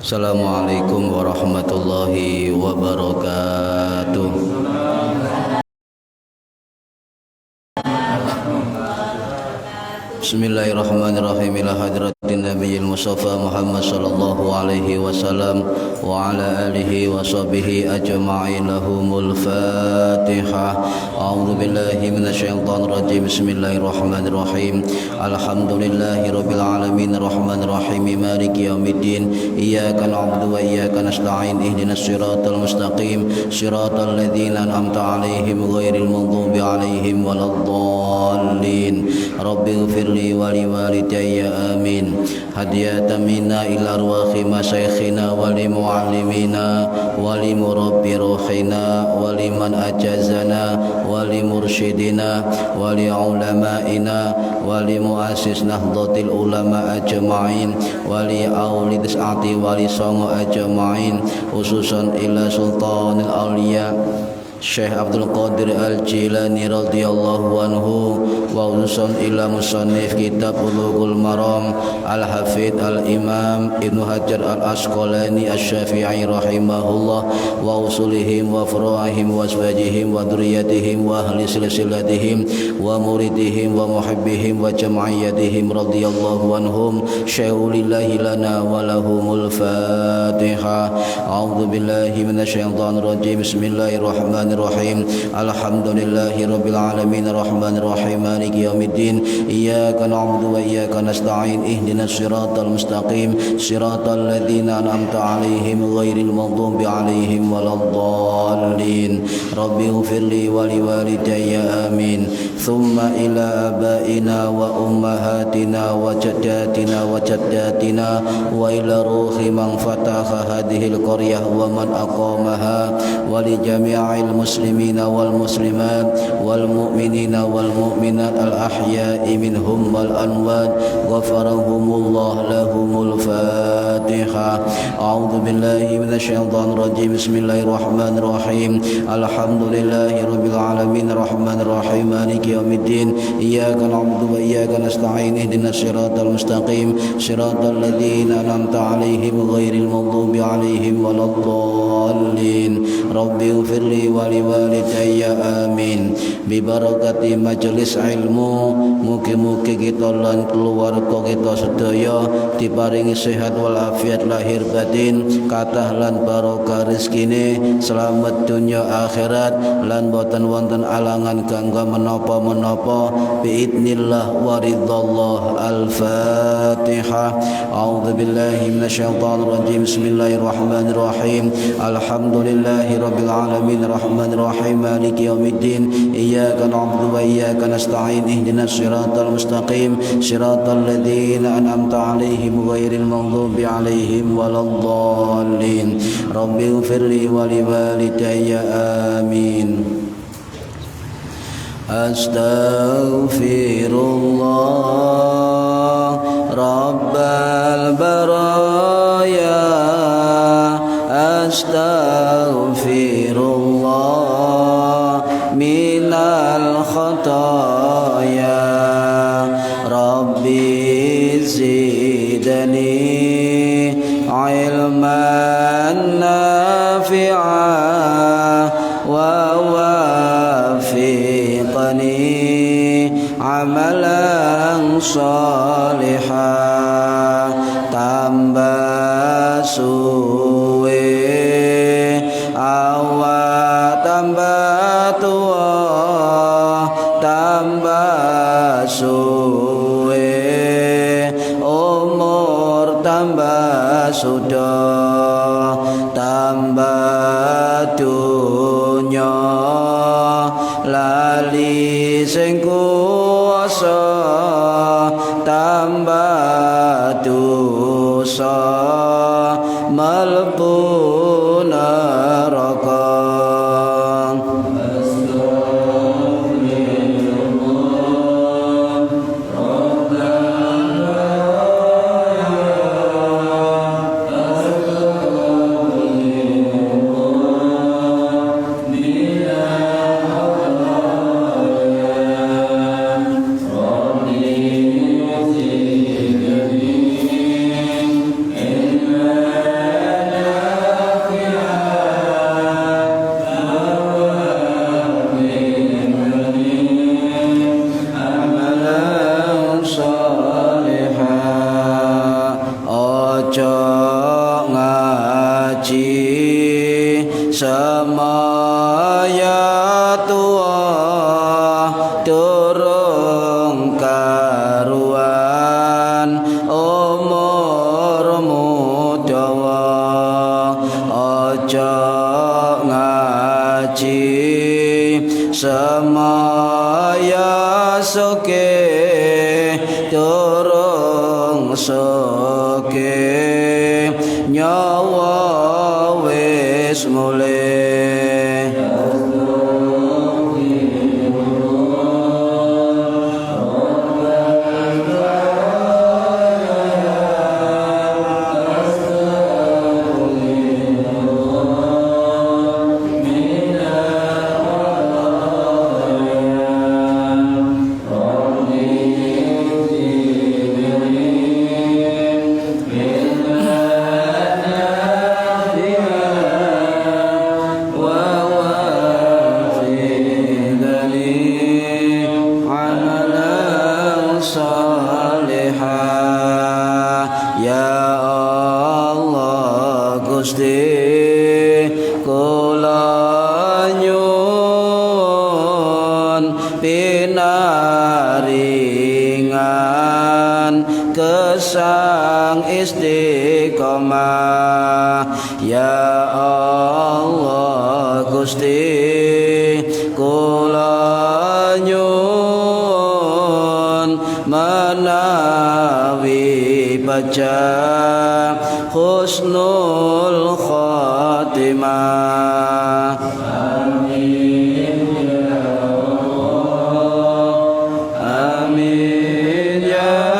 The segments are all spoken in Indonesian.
Assalamualaikum warahmatullahi wabarakatuh. Bismillahirrahmanirrahim. Ila hadratin nabiyil mustafa Muhammad sallallahu alaihi wasallam wa ala alihi wa sahbihi ajma'in. Lahumul Fatihah. A'udzu billahi minasyaitonir rajim. Bismillahirrahmanirrahim. Alhamdulillahi rabbil alamin arrahmanir rahim maliki yaumiddin. Iyyaka na'budu wa iyyaka nasta'in. Ihdinas siratal mustaqim. Siratal ladzina an'amta 'alaihim ghairil maghdubi 'alaihim waladdallin. Rabbighfirli wa liwalidayya amin. Hadiyatan minna ila arwahi masyayikhina wa li muallimina wa li murabbi ruhina wa liman ajazana wa li mursyidina wa li ulamaina wa li muassis nahdlatil ulama ajma'in wa li aulid sa'ati wa li songo ajma'in, khususan ila sultanil awliya Syekh Abdul Qadir Al-Jilani radhiyallahu anhu wa usul ila musannif kitab Bulughul Maram Al-Hafidh Al-Imam Ibnu Hajar Al-Asqalani Asy-Syafi'i rahimahullah wa usulihim wa furu'ihim wa azwajihim wa dzurriyyatihim wa ahli silsilatihim wa muridihim wa muhibbihim wa jam'iyyatihim radhiyallahu anhum. Syai'ulillahi lana wa lahumul Fatihah. A'udzu billahi minasyaitonir rajim. Bismillahirrahmanirrahim. Alhamdulillahi rabbil alamin arrahmanir rahim maliki yaumiddin. Iyyaka na'budu wa iyyaka nasta'in. Ihdinas siratal mustaqim. Siratal ladzina an'amta 'alaihim ghairil maghdubi 'alaihim waladdallin. Rabbighfirli wa liwalidayya amin. Thumma ila abaina wa ummahatina wa jaddatina wa jaddatina wa ila ruhi man fataha hadhil qaryah wa man aqamaha wa li jami'il muslimina wal muslimat wal mu'minina wal mu'minat al ahya'i minhum wal amwat ghafarahumullah lahumul Fatihah. A'udzu billahi minasyaitonir rajim. Bismillahirrahmanirrahim. Alhamdulillahi rabbil alamin arrahmanir rahim maliki yaumiddin. Iyyaka na'budu wa iyyaka nasta'in. Ihdinas siratal mustaqim. Siratal ladzina an'amta 'alaihim ghairil maghdubi 'alaihim waladdallin. Rabbighfirli wa liwalidayya amin. Bi barakati majelis ilmu, mugi-mugi kita lan keluarga kita sedaya diparingi sehat wal afiat lahir batin, kathah lan barokah rezekine, selamat dunya akhirat lan boten wonten alangan gangga menapa-menapa biidznillah wa ridallah. Al-Fatihah. A'udzu billahi minasyaitonir rajim. Bismillahirrahmanirrahim. Alhamdulillahi rabbil alamin arrahmanir rahim maliki yaumiddin. Iyyaka na'budu wa iyyaka nasta'in. Ihdinas siratal mustaqim. Siratal ladzina an'amta 'alaihim ghairil maghdubi 'alaihim waladdallin. Rabbighfirli wa liwalidayya amin. Astaghfirullah rabbal baraya. Astaghfirullah minal khataya. Rabbi zidni ilman nafi'an wa wafiqni amalan salihah. Tambah suwe awak tambah tua, tambah suwe umur tambah sudah, tambah dunya qalbuna raqa semaya soke turung soke nyawa wis mulai kesang istiqomah ya Allah Gusti kula nyuwun menawi baca husnul khatimah amin ya Allah amin ya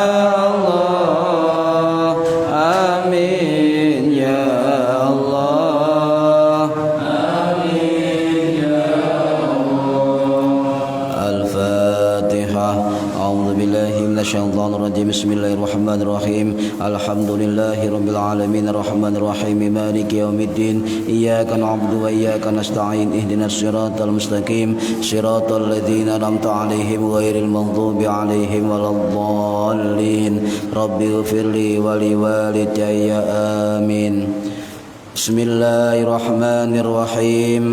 Bismillahirrahmanirrahim. Bismillahirrahmanirrahim. Alhamdulillahirabbil alamin arrahmanir rahim maliki yaumiddin. Iyyaka na'budu wa iyyaka nasta'in. Ihdinas siratal mustaqim. Siratal ladzina an'amta 'alaihim ghairil maghdubi 'alaihim waladdallin. Rabbighfirli wa liwalidayya amin. Bismillahirrahmanirrahim.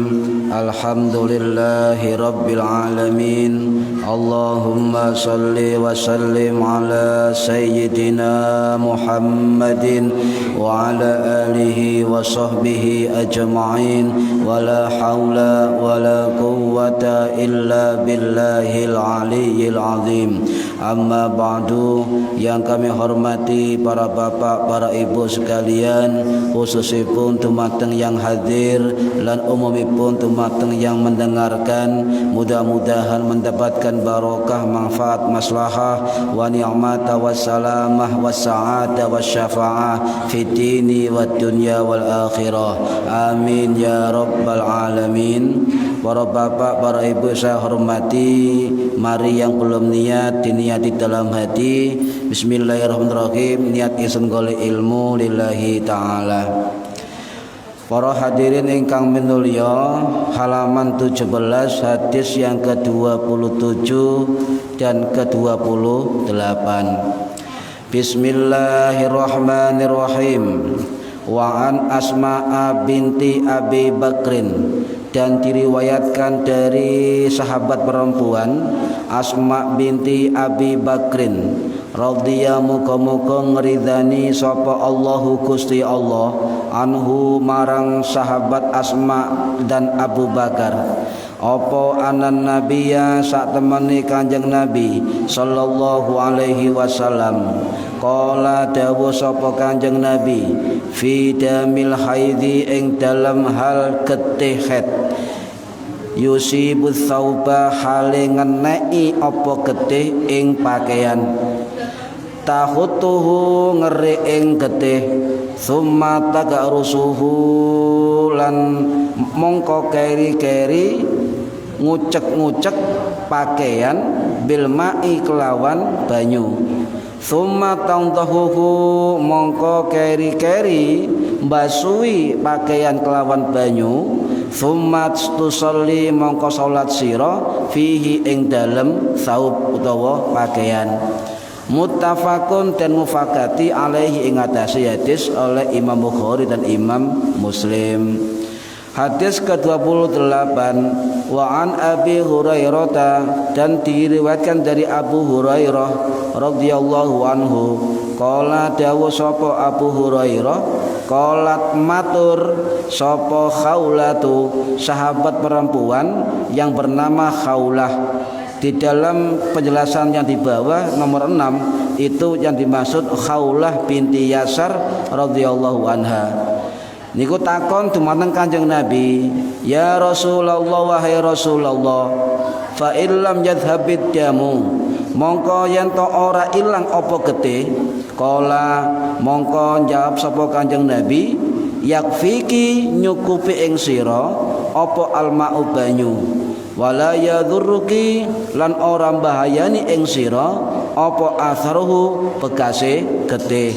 Alhamdulillahi rabbil alamin. Allahumma salli wa sallim ala sayyidina Muhammadin wa ala alihi wa sahbihi ajma'in. Wa la hawla wa la quwwata illa billahil aliyyil azim. Amma ba'du, yang kami hormati para bapak, para ibu sekalian, khususipun tumateng yang hadir lan umumipun tumateng yang mendengarkan, mudah-mudahan mendapatkan barokah, manfaat, maslahah wa ni'mata wassalamah wassa'adah wasyafa'ah fid dini wad dunya wal akhirah. Amin ya rabbal alamin. Para bapak, para ibu saya hormati, mari yang belum niat diniati dalam hati. Bismillahirrahmanirrahim. Niat isun golek ilmu lillahi ta'ala. Para hadirin ingkang minulya, halaman 17 hadis yang ke-27 dan ke-28. Bismillahirrahmanirrahim. Wa an Asma'a binti Abi Bakrin, dan diriwayatkan dari sahabat perempuan Asma binti Abi Bakrin radhiyallahu muga-muga ngridani sapa Allahu Gusti Allah anhu marang sahabat Asma dan Abu Bakar. apa anan nabiyya sak temene Kanjeng Nabi sallallahu alaihi wasallam qala dawuh sapa Kanjeng Nabi fi damil haidhi ing dalam hal getih haid yusibu thauba hale ngeneki apa getih ing pakaian tahutuhu ngeri ing getih summa tagarusuhu lan mongko keri-keri ngucek-ngucek pakaian bil ma'i kelawan banyu summa tangtahuhu mongko keri-keri mbasui pakaian kelawan banyu summa tusalli mongko salat sira fihi ing dalem saub utawa pakaian muttafaqun dan mufakati alaihi ing atase hadis oleh Imam Bukhari dan Imam Muslim. Hadis ke-28 wa an Abi Hurairah dan diriwayatkan dari Abu Hurairah radhiyallahu anhu qala dawu sapa Abu Hurairah qalat matur sapa Khaulatu sahabat perempuan yang bernama Khaulah. Di dalam penjelasan yang di bawah nomor 6 itu yang dimaksud Khaulah binti Yasar radhiyallahu anha. Niku takon dumateng Kanjeng Nabi, ya Rasulullah wahai Rasulullah, fa illam yadhhabid damu, mongko yen to ora ilang apa getih, kala mongko jawab sapa Kanjeng Nabi, yakfiki nyukupi ing sira apa alma'u banyu, wala yadhurruki lan ora bahayani ing sira apa atharuhu bekase getih.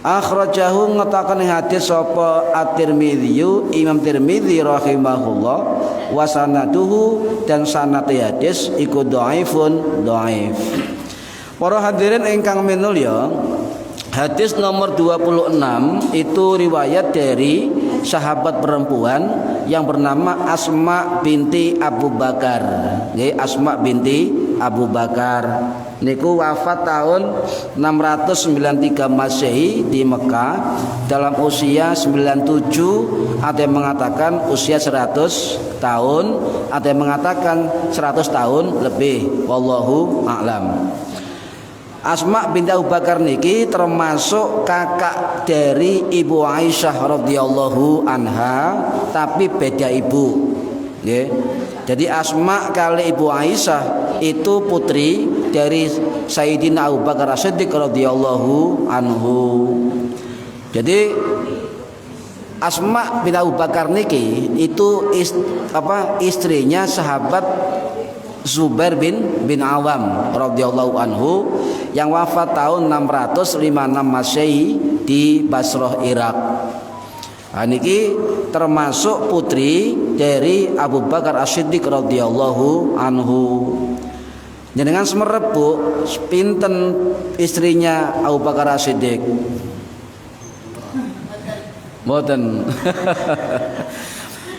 Akhrajahu ngatakan hadis sapa At-Tirmidzi Imam Tirmidzi rahimahullah wa sanaduhu dan sanad hadis iku dhaifun dhaif. Para hadirin ingkang minulya, hadis nomor 26 itu riwayat dari sahabat perempuan yang bernama Asma binti Abu Bakar. Nggih, Asma binti Abu Bakar niku wafat tahun 693 Masehi di Mekah dalam usia 97, ada yang mengatakan usia 100 tahun, ada yang mengatakan 100 tahun lebih, wallahu a'lam. Asma binti Abu Bakar niki termasuk kakak dari Ibu Aisyah radhiyallahu anha, tapi beda ibu. Nggih. Jadi Asma kali Ibu Aisyah itu putri dari Sayyidina Abu Bakar As-Siddiq radhiyallahu anhu. Jadi Asma bin Abu Bakar niki itu istrinya sahabat Zubair bin Awam radhiyallahu anhu yang wafat tahun 656 Masehi di Basrah, Irak. Niki termasuk putri dari Abu Bakar As-Siddiq radhiyallahu anhu. Jenengan semerep Bu, pinten istrinya Abu Bakar As-Siddiq? Mboten.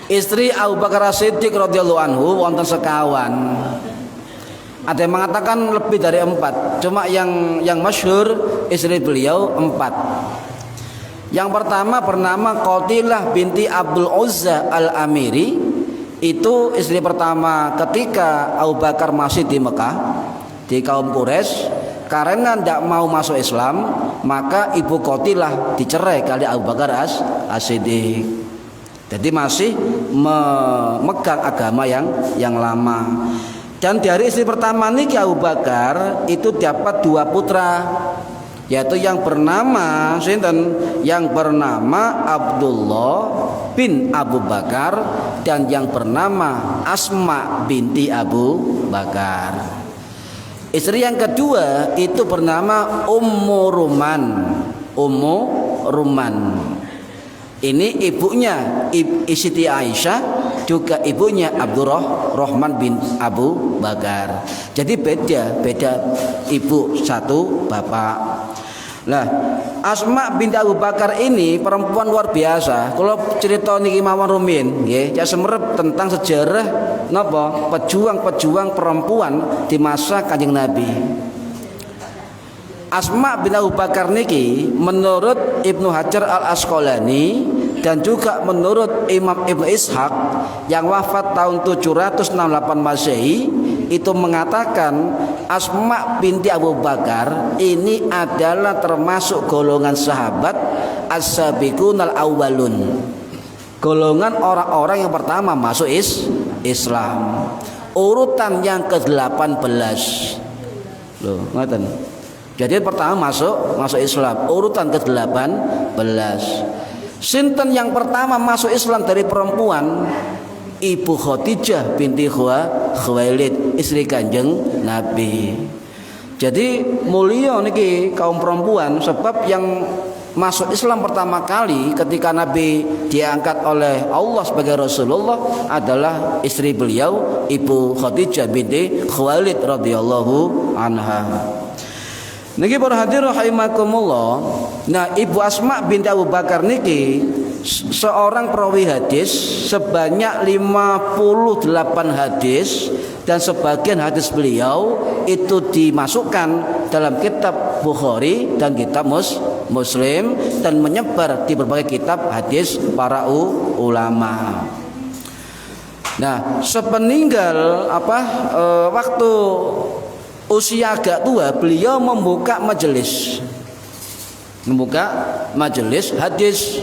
Istri Abu Bakar As-Siddiq radhiyallahu anhu wonten sekawan. Ada yang mengatakan lebih dari 4. Cuma yang masyhur istri beliau 4. Yang pertama bernama Qatilah binti Abdul Uzza Al-Amiri. Itu istri pertama ketika Abu Bakar masih di Mekah, di kaum Quraisy. Karena tidak mau masuk Islam, maka ibu Qatilah dicerai kali Abu Bakar As-Siddiq. Jadi masih memegang agama yang lama. Dan dari istri pertama niki Abu Bakar itu dapat 2 putra, yaitu yang bernama Abdullah bin Abu Bakar dan yang bernama Asma binti Abu Bakar. Istri yang kedua itu bernama Ummu Ruman. Ini ibunya Siti Aisyah, juga ibunya Abdurrahman bin Abu Bakar. Jadi beda ibu satu bapak. Lah, Asma binti Abu Bakar ini perempuan luar biasa. Kalau cerita niki mawon rumiyin nggih, ya semerep tentang sejarah napa pejuang-pejuang perempuan di masa Kanjeng Nabi. Asma binti Abu Bakar niki menurut Ibnu Hajar Al-Asqalani Dan juga menurut Imam Ibnu Ishaq yang wafat tahun 768 Masehi itu mengatakan Asma binti Abu Bakar ini adalah termasuk golongan sahabat as-sabiqunal awwalun, golongan orang-orang yang pertama masuk Islam, urutan yang ke-18. Loh, ngoten. Jadi pertama masuk Islam, urutan ke-18. Sinten yang pertama masuk Islam dari perempuan? Ibu Khadijah binti Khuwailid, istri Kanjeng Nabi. Jadi mulia niki kaum perempuan, sebab yang masuk Islam pertama kali ketika Nabi diangkat oleh Allah sebagai Rasulullah adalah istri beliau, Ibu Khadijah binti Khuwailid radhiyallahu anha. Niki para hadirin rahimakumullah. Nah, Ibu Asma binti Abu Bakar niki seorang perawi hadis sebanyak 58 hadis, dan sebagian hadis beliau itu dimasukkan dalam kitab Bukhari dan kitab Muslim dan menyebar di berbagai kitab hadis para ulama. Nah, sepeninggal waktu usia agak tua, beliau membuka majelis hadis.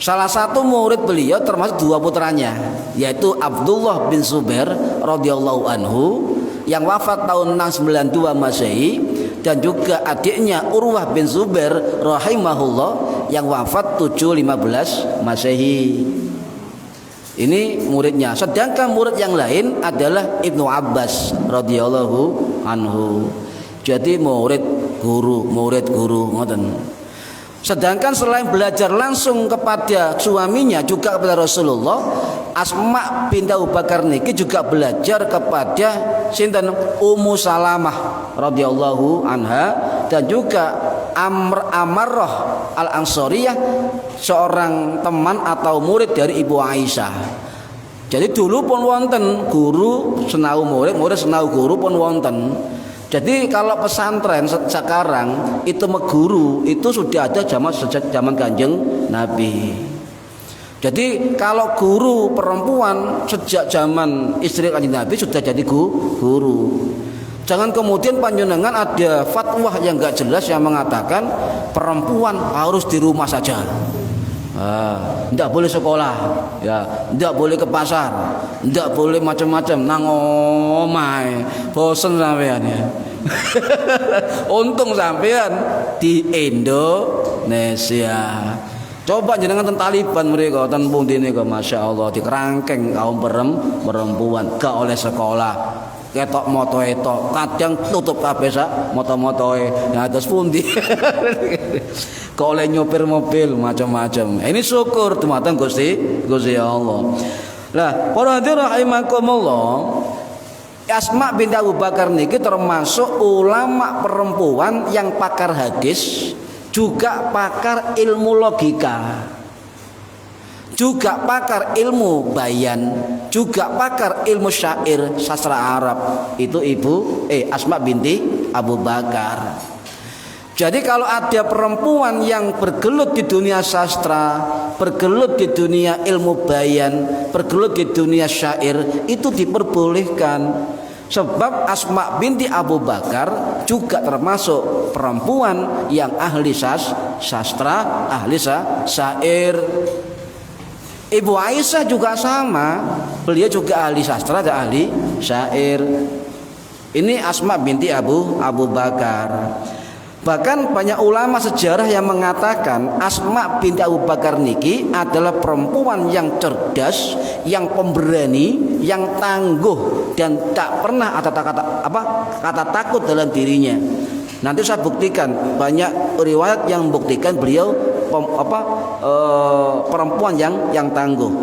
Salah satu murid beliau termasuk dua putranya, yaitu Abdullah bin Zubair radhiyallahu anhu yang wafat tahun 692 Masehi, dan juga adiknya Urwah bin Zubair rahimahullah yang wafat 715 Masehi. Ini muridnya. Sedangkan murid yang lain adalah Ibnu Abbas radhiyallahu anhu. Jadi murid guru ngoten. Sedangkan selain belajar langsung kepada suaminya juga kepada Rasulullah, Asma binti Abu Bakar niki juga belajar kepada sinten Ummu Salamah radhiyallahu anha, dan juga Amarrah al-Ansariyah, seorang teman atau murid dari Ibu Aisyah. Jadi dulu pun wonten guru senau murid senau guru pun wonten. Jadi kalau pesantren sekarang itu meguru itu sudah ada sejak zaman Kanjeng Nabi. Jadi kalau guru perempuan sejak zaman istri Kanjeng Nabi sudah jadi guru. Jangan kemudian panjenengan ada fatwa yang enggak jelas yang mengatakan perempuan harus di rumah saja. Tidak boleh sekolah, ya, tidak boleh ke pasar, tidak boleh macam-macam, nang omai, bosen sampean ya. Untung sampean di Indonesia. Coba jenengan ten Taliban mereka, ten pundi niku masya Allah dikerangkeng kaum perempuan, gak oleh sekolah. Ketok moto etok, kadang tutup kabeh sak moto-motoe. Nah terus pundi? Kok oleh nyopir mobil macam-macam. Ini syukur dumateng Gusti Allah. Lah, para hadirin rahimakumullah, Asma binti Abu Bakar niki termasuk ulama perempuan yang pakar hadis, juga pakar ilmu logika, juga pakar ilmu bayan, juga pakar ilmu syair sastra Arab. Itu Asma binti Abu Bakar. Jadi kalau ada perempuan yang bergelut di dunia sastra, bergelut di dunia ilmu bayan, bergelut di dunia syair, itu diperbolehkan. Sebab Asma binti Abu Bakar juga termasuk perempuan yang ahli sastra, ahli syair. Ibu Aisyah juga sama, beliau juga ahli sastra dan ahli syair. Ini Asma binti Abu Bakar. Bahkan banyak ulama sejarah yang mengatakan Asma binti Abu Bakar niki adalah perempuan yang cerdas, yang pemberani, yang tangguh, dan tak pernah ada kata takut dalam dirinya. Nanti saya buktikan, banyak riwayat yang membuktikan beliau perempuan yang tangguh.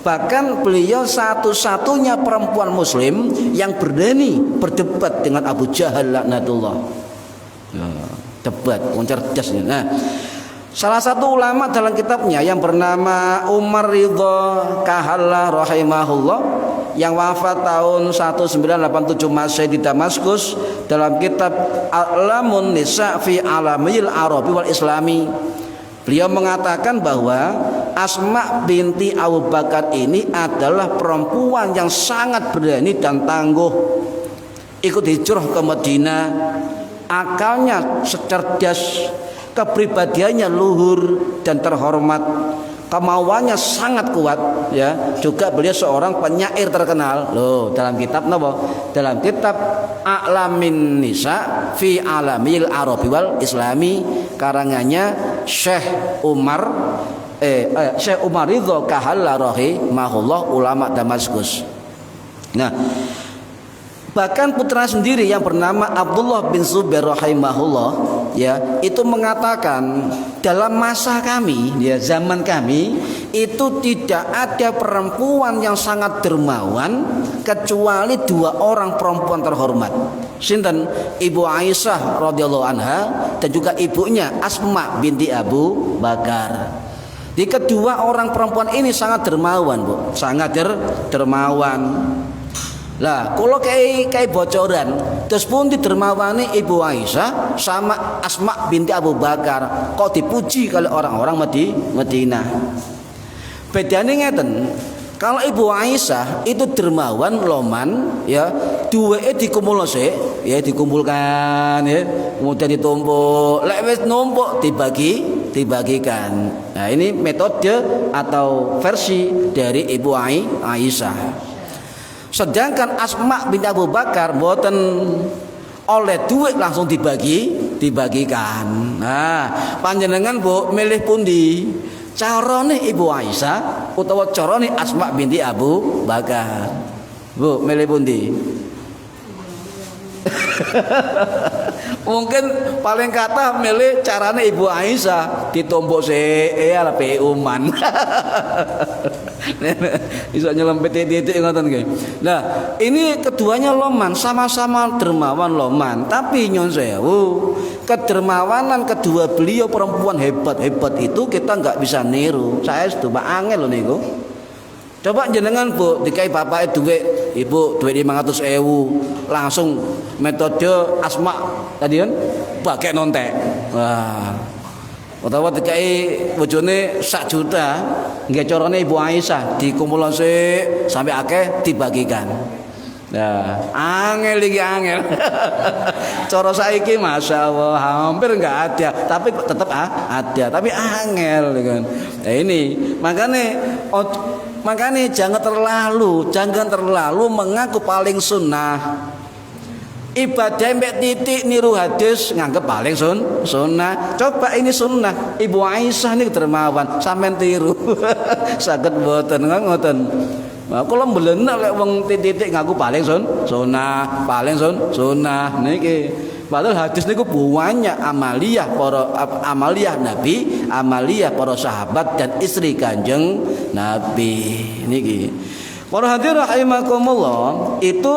Bahkan beliau satu-satunya perempuan muslim yang berani berdebat dengan Abu Jahal laknatullah. Debat, cerdas. Nah, salah satu ulama dalam kitabnya yang bernama Umar Ridha Kahalla rahimahullah yang wafat tahun 1987 Masehi di Damaskus, dalam kitab A'lamun Nisa fi Alamil Arabi wal Islami, Beliau mengatakan bahwa Asma binti Abu Bakar ini adalah perempuan yang sangat berani dan tangguh. Ikut hijrah ke Madinah, akalnya cerdas, kepribadiannya luhur dan terhormat, kemauannya sangat kuat ya. Juga beliau seorang penyair terkenal loh, dalam kitab napa? Dalam kitab A'lamin Nisa fi Alamil Arabi wal Islami, karangannya Syekh Umar Ridho Kahalla rahimahullah, ulama Damaskus. Nah, bahkan putra sendiri yang bernama Abdullah bin Zubair rahimahullah ya, itu mengatakan dalam masa kami ya, zaman kami itu tidak ada perempuan yang sangat dermawan kecuali dua orang perempuan terhormat. Sinten? Ibu Aisyah radhiyallahu anha dan juga ibunya Asma binti Abu Bakar. Di kedua orang perempuan ini sangat dermawan, Bu. Sangat dermawan. Lah, kalau kayak bocoran, terus pun dermawane Ibu Aisyah sama Asma binti Abu Bakar kok dipuji kalau orang-orang Madinah. Bedane ngeten, kalau Ibu Aisyah itu dermawan loman ya, duweke dikumpulkan ya, kemudian ditumpuk, lek wis numpuk dibagikan. Nah, ini metode atau versi dari Ibu Aisyah. Sedangkan Asma bin Abu Bakar mboten oleh duit langsung dibagikan. Nah, panjenengan Bu milih pundi? Carane Ibu Aisyah utawa carane Asma binti Abu Bakar? Bu milih pundi? Mungkin paling kata milih carane Ibu Aisyah, ditumpuk ala uman. Iso nyelempet titik ngoten nggih. Nah, ini keduanya loman, sama-sama dermawan loman, tapi nyon sewu, kedermawanan kedua beliau perempuan hebat-hebat itu kita nggak bisa niru. Saya coba angel lho niku. Coba jenengan Bu, dikai bapak duit, Ibu duit 500.000, langsung metode Asma tadi kan pakai nontek. Wah. Utawa dikai bojone 1 juta, nggih carane Ibu Aisyah dikumpulake sampai akeh dibagikan. Nah, angel iki angel. Cara saiki masyaallah hampir enggak ada, tapi tetap ada, tapi angel kan. Nah, ini makanya jangan terlalu mengaku paling sunnah. Ibadah mbek titik niru hadis nganggep paling sunnah. Coba ini sunnah. Ibu Aisyah ini dermawan, sampean tiru. Saged mboten ngoten. Nah, kula mbelenek lek wong titik ngaku paling sunnah, paling sunnah niki. Padahal hadis niku banyak amaliyah Nabi, amaliyah para sahabat dan istri Kanjeng Nabi niki. Para hadirin rahimakumullah, itu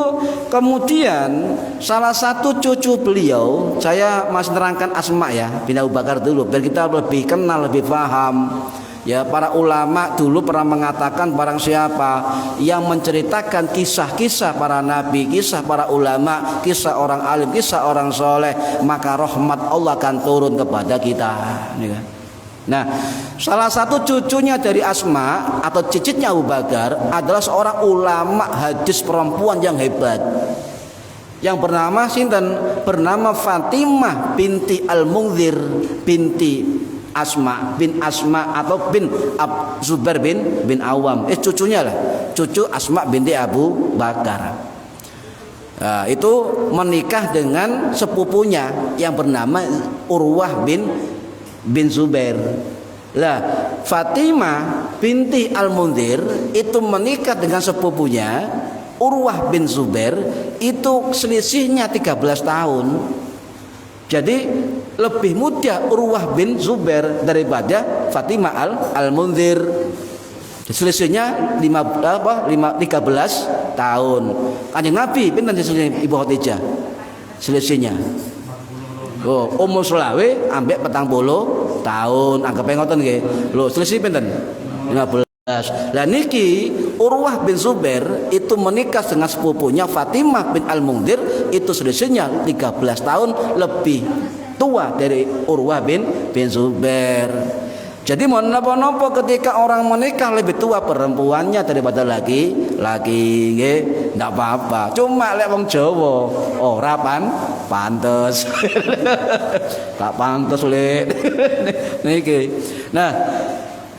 kemudian salah satu cucu beliau, saya masih nerangkan Asma ya bin Abu Bakar dulu biar kita lebih kenal, lebih paham. Ya, para ulama dulu pernah mengatakan barang siapa yang menceritakan kisah-kisah para nabi, kisah para ulama, kisah orang alim, kisah orang soleh, maka rahmat Allah akan turun kepada kita. Nah, salah satu cucunya dari Asma atau cicitnya Abu Bakar adalah seorang ulama hadis perempuan yang hebat, yang bernama sinten? Bernama Fatimah binti Al-Munzir binti Asma atau bin Zubair bin Awam. Cucunya lah, cucu Asma binti Abu Bakar. Nah, itu menikah dengan sepupunya yang bernama Urwah bin Zubair. Lah, Fatimah binti Al-Munzir itu menikah dengan sepupunya Urwah bin Zubair, itu selisihnya 13 tahun. Jadi lebih muda Urwah bin Zubair daripada Fatimah Al-Munzir. Selisihnya 13 tahun. Kanjeng Nabi pinten selisihnya Ibu Khadijah? Selisihnya umur selawe ambek 40 tahun. Anggape ngoten nggih. Lho, selisih pinten? 15. Lah niki Urwah bin Zubair itu menikah dengan sepupunya Fatimah bin Al-Munzir, itu selisihnya 13 tahun lebih tua dari Urwah bin Zubair. Jadi mau napa-napa ketika orang menikah lebih tua perempuannya daripada laki-laki, nggih, ndak apa-apa. Cuma lek wong Jawa ora pantes. Tak pantes lek niki. Nah,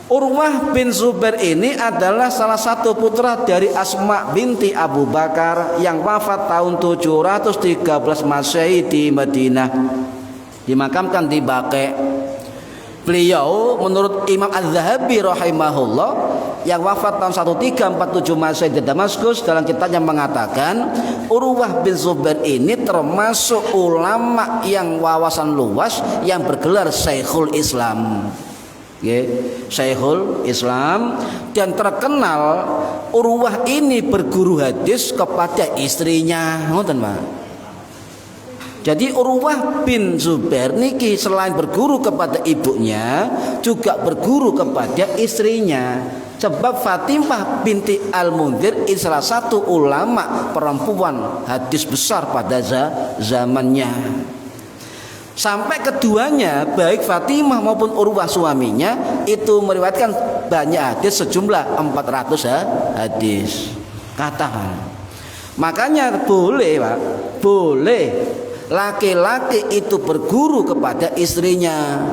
Urwah bin Zubair ini adalah salah satu putra dari Asma binti Abu Bakar yang wafat tahun 713 Masehi di Madinah. Dimakamkan di Baqi'. Beliau menurut Imam Az-Zahabi rahimahullah yang wafat tahun 1347 Masehi di Damaskus, dalam kitabnya mengatakan Urwah bin Zubair ini termasuk ulama yang wawasan luas yang bergelar Syekhul Islam. Syekhul Islam, dan terkenal Urwah ini berguru hadis kepada istrinya, ngoten Pak. Jadi Urwah bin Zubair niki selain berguru kepada ibunya juga berguru kepada istrinya. Sebab Fatimah binti Al-Mundhir ini salah satu ulama perempuan hadis besar pada zamannya. Sampai keduanya baik Fatimah maupun Urwah suaminya itu meriwayatkan banyak hadis, sejumlah 400 hadis. Katakan. Makanya boleh Pak, boleh laki-laki itu berguru kepada istrinya.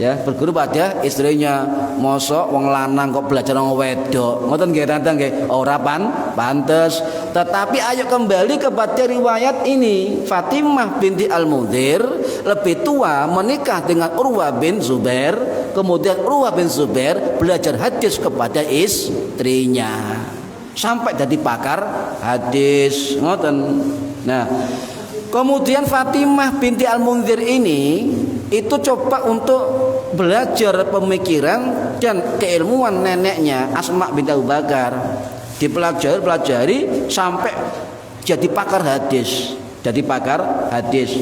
Ya, berguru pada istrinya. Mosok wong lanang kok belajar wong wedok. Ngoten nggih tantang nggih, ora pantes. Tetapi ayo kembali kepada riwayat ini. Fatimah binti Al-Mundhir lebih tua menikah dengan Urwah bin Zubair. Kemudian Urwah bin Zubair belajar hadis kepada istrinya sampai jadi pakar hadis. Ngoten. Nah, kemudian Fatimah binti Al-Mundhir ini itu coba untuk belajar pemikiran dan keilmuan neneknya Asma binti Abu Bakar. Dipelajari sampai jadi pakar hadis.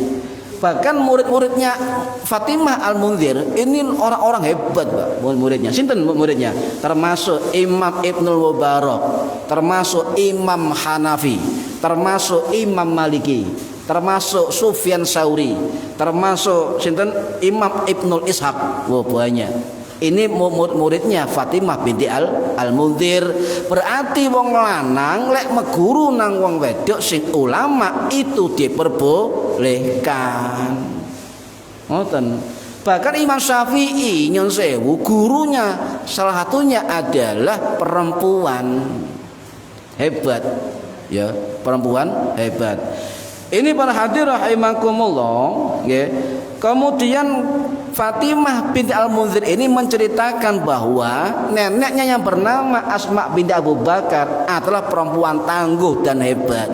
Bahkan murid-muridnya Fatimah Al-Mundhir ini orang-orang hebat, Pak. Murid-muridnya, sinten muridnya? Termasuk Imam Ibnul Mubarak, termasuk Imam Hanafi, termasuk Imam Maliki, termasuk Sufyan Tsauri, termasuk sinten Imam Ibnul Ishaq. Wah, banyak. Ini murid-muridnya Fatimah binti Al-Mundhir. Berarti wong lanang lek meguru nang wong wedok sing ulama itu diperbolehkan. Ngoten. Bahkan Imam Syafi'i nyun sewu gurunya salah satunya adalah perempuan. Hebat. Ya, perempuan hebat. Ini para hadirin rahimakumullah, nggih. Kemudian Fatimah binti Al-Mundhir ini menceritakan bahwa neneknya yang bernama Asma binti Abu Bakar adalah perempuan tangguh dan hebat.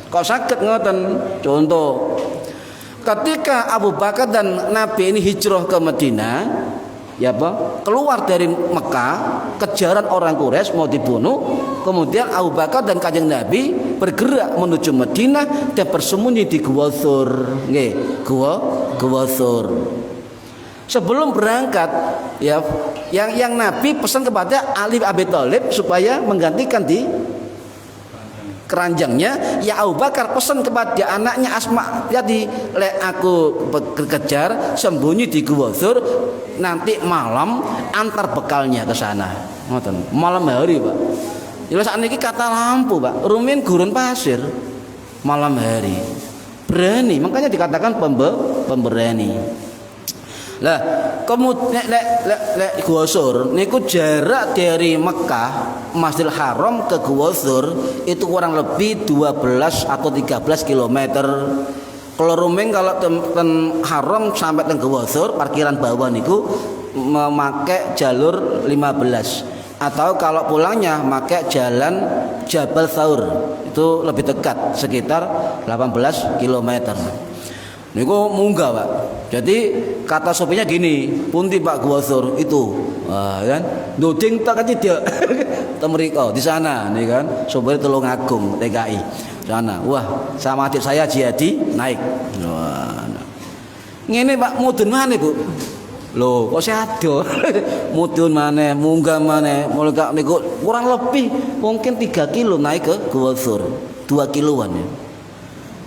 Kok sakit ngoten? Contoh, ketika Abu Bakar dan Nabi ini hijrah ke Madinah, ya Pak, keluar dari Mekah, kejaran orang Quraisy mau dibunuh. Kemudian Abu Bakar dan Kanjeng Nabi bergerak menuju Madinah dan bersembunyi di Gua Thur. Nggih, Gua Thur. Sebelum berangkat, ya, yang Nabi pesan kepada Ali bin Abi Thalib supaya menggantikan di keranjangnya. Ya Abu Bakar pesan kepada anaknya Asma, jadi lek aku kejar sembunyi di Gua Thur, nanti malam antar bekalnya ke sana. Ngoten. Malam hari, Pak. Jelas sakniki kata lampu, Pak. Rumiyin gurun pasir. Malam hari. Berani, makanya dikatakan pemberani. Lah, kemudian lek Gua Thur niku jarak dari Mekah Masjidil Haram ke Gua Thur itu kurang lebih 12 atau 13 km. Kalau roaming kalau ten Haram sampai ten Gua Thur parkiran bawah niku memakai jalur 15, atau kalau pulangnya pakai jalan Jabal Thaur itu lebih dekat sekitar 18 km. Niku munggah, Pak. Jadi kata sopirnya gini, "Pundi Pak Gua Thur itu?" Kan nduding tak dia temeriko di sana nih kan. Sopir Tulungagung TKI sana. Wah, sama adik saya Jihadi naik. Wah. Ngene Pak, mudun maneh, Bu. Loh, kok seado? Mudun maneh, munggah maneh. Mulai niku kurang lebih mungkin 3 kilo naik ke Gua Thur. 2 kiloan ya.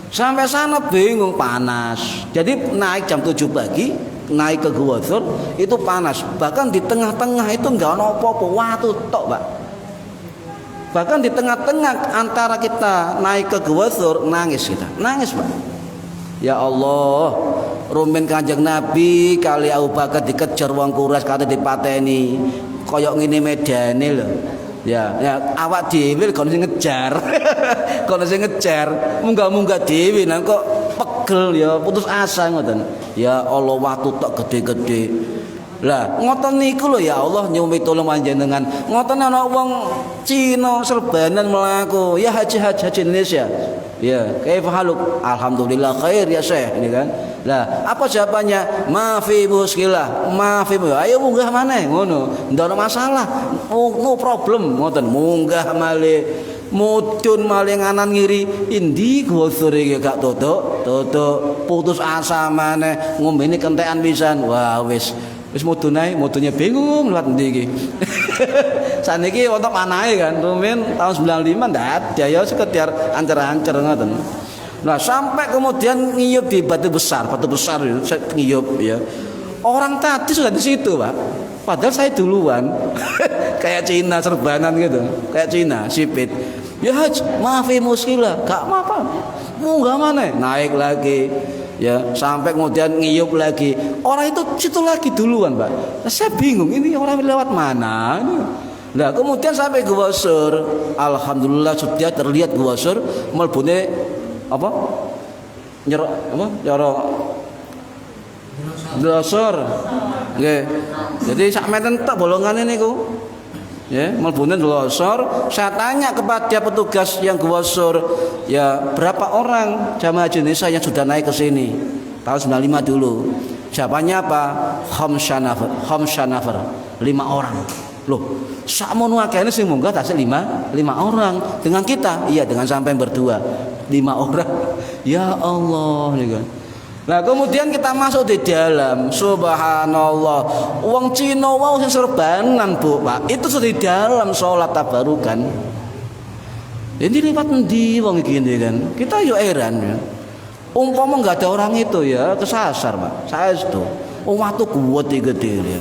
Sampai sana bingung, panas. Jadi naik jam 7 pagi, naik ke Gua Sur itu panas. Bahkan di tengah-tengah itu enggak ono apa-apa, watu tok, Pak. Bahkan di tengah-tengah antara kita naik ke Gua Sur nangis kita. Nangis, Pak. Ya Allah, rumen Kanjeng Nabi kali Abu Bakar dikejar wong Quraisy kate dipateni. Koyok ngene medane lho. Ya, awak dhewe kono sing ngejar. Kono sing ngejar, munggah-munggah dhewe nang kok pegel ya, putus asa ngoten. Ya Allah, watu tok gede-gede. Lah, ngoten niku lho ya Allah nyuwun tulung panjenengan. Ngoten ana wong Cina serbanan mlaku, ya haji Indonesia. Ya, kaifa haluk? Alhamdulillah khair ya Syekh, ini kan. Lah, apa jawabannya? Maafi muskilah, maafi. Ayo munggah maneh ngono. Ndak ada masalah. No problem, ngoten. Munggah malih. Mudun malih nganan ngiri. Endi Gua Sur iki gak tutuk, putus asa maneh. Ngombene kentekan pisan. Wah, wis mudun ae, mudunnya bingung liwat endi iki. Saniki wonten manahe kan, rumen tahun 95 ndak ada ya sekedar ancer-ancer ngoten. Nah, sampai kemudian ngiyup di batu besar itu ngiyup ya. Orang tadi sudah di situ, Pak. Padahal saya duluan. Kayak Cina serbanan gitu. Kayak Cina sipit. Ya Haj, maafi muskilah, gak apa-apa. Munggah maneh, naik lagi. Ya, sampai kemudian ngiyup lagi. Orang itu situ lagi duluan, Pak. Nah, saya bingung ini orang lewat mana ini. Nah, kemudian sampai Gua Sur, alhamdulillah sudah terlihat Gua Sur mlebune apa? Nyerok apa? Nyerok Glosor. Nggih. Jadi sak meten tok bolongane niku. Ya, mlebune Glosor. Saya tanya kepada petugas yang Gua Sur, ya berapa orang jamaah haji Indonesia yang sudah naik ke sini? Tahun 95 dulu. Jawabannya apa? Khamsanafar. 5 orang. Loh, sakmono akehne sing munggah tasih 5 orang. Dengan kita, iya dengan sampai berdua 5 orang. Ya Allah, nih kan. Nah, kemudian kita masuk di dalam. Subhanallah. Wong Cina wau sing serbanan, Bu, Pak. Itu sudah di dalam salat tabarukan. Ini liwat endi wong iki kan. Kita yo heran ya. Umpama enggak ada orang itu ya kesasar, Pak. Saestu. Waktu kuat gede ya.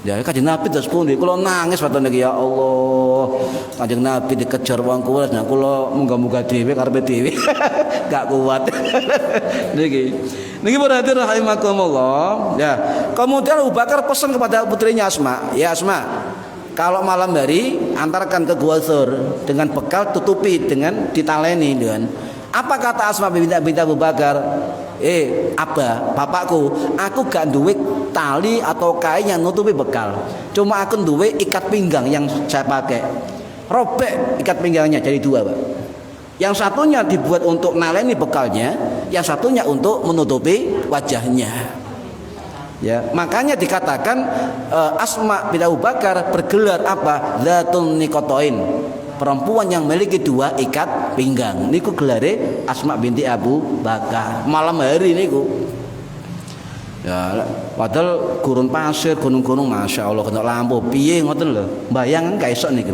Ya Kanjeng Nabi terus pundi kula nangis watone ya Allah. Kanjeng Nabi dikejar wong Quraisy, nah kula munggah-munggah dhewe karepe dhewe. Gak kuat. Niki berarti rahimakumullah. Ya. Kemudian Abu Bakar pesan kepada putrinya Asma, "Ya Asma, kalau malam hari antarkan ke Gua Sur dengan bekal tutupi dengan ditaleni dengan." Apa kata Asma binti Abu Bakar? Abah, bapakku, aku gak duwe tali atau kain yang nutupi bekal. Cuma aku duwe ikat pinggang yang saya pakai. Robek ikat pinggangnya jadi 2, Pak. Yang satunya dibuat untuk naleni bekalnya, yang satunya untuk menutupi wajahnya. Ya, makanya dikatakan Asma binti Abu Bakar bergelar apa? Dzatun niqatain. Perempuan yang memiliki 2 ikat pinggang. Niku gelare Asma binti Abu Bakar. Malam hari niku. Ya, padahal gurun pasir, gunung-gunung, masya Allah kena lampu. Piye ngoten lho. Bayangan gak esok niku.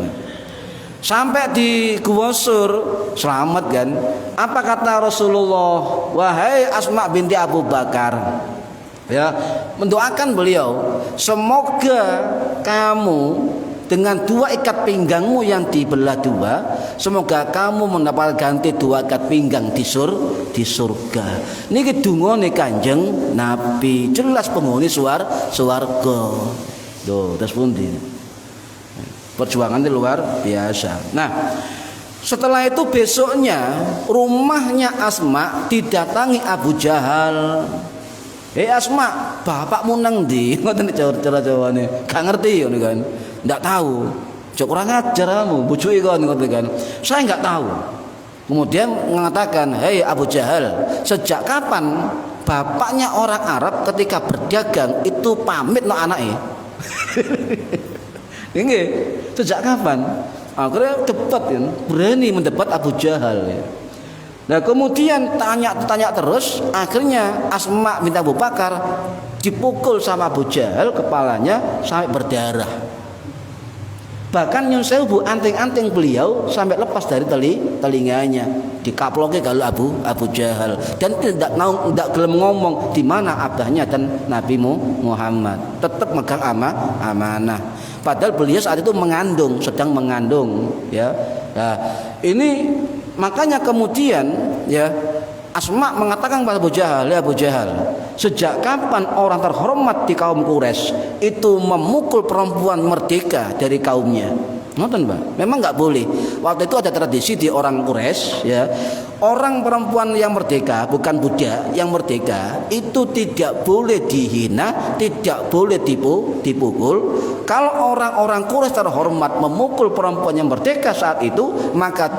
Sampai di Gua Sur, selamat kan? Apa kata Rasulullah? Wahai Asma binti Abu Bakar. Ya, mendoakan beliau, semoga kamu dengan 2 ikat pinggangmu yang dibelah 2, semoga kamu mendapat ganti 2 ikat pinggang di surga. Niki dungane Kanjeng Nabi, jelas penghuni swarga. Lho, terus pundi? Perjuangannya luar biasa. Nah, setelah itu besoknya rumahnya Asma didatangi Abu Jahal. Asma, bapakmu nang ndi? Ngoten cara jawane. Gak ngerti ngono kan. Ndak tahu. Jok kurang ajar kamu, bojoke kon ngoten kan. Saya enggak tahu. Kemudian mengatakan, "Hei Abu Jahal, sejak kapan bapaknya orang Arab ketika berdagang itu pamit no anake?" Nggih, sejak kapan? Akhirnya debat ya, berani mendebat Abu Jahal ya. Nah, kemudian tanya terus, akhirnya Asma binti Abu Bakar dipukul sama Abu Jahal, kepalanya sampai berdarah. Bahkan nyun sewu anting-anting beliau sampai lepas dari telinganya, dikaploki kalau Abu Jahal, dan tidak gelem ngomong di mana abahnya dan Nabi Muhammad, tetap megang amanah. Padahal beliau saat itu sedang mengandung, ya. Nah, ini makanya kemudian ya Asma mengatakan kepada Abu Jahal, ya Abu Jahal, sejak kapan orang terhormat di kaum Quraisy itu memukul perempuan merdeka dari kaumnya? Nonton, Mbak. Memang nggak boleh. Waktu itu ada tradisi di orang Quraisy, ya. Orang perempuan yang merdeka, bukan budak, yang merdeka itu tidak boleh dihina, tidak boleh dipukul. Kalau orang-orang Quraisy terhormat memukul perempuan yang merdeka saat itu, maka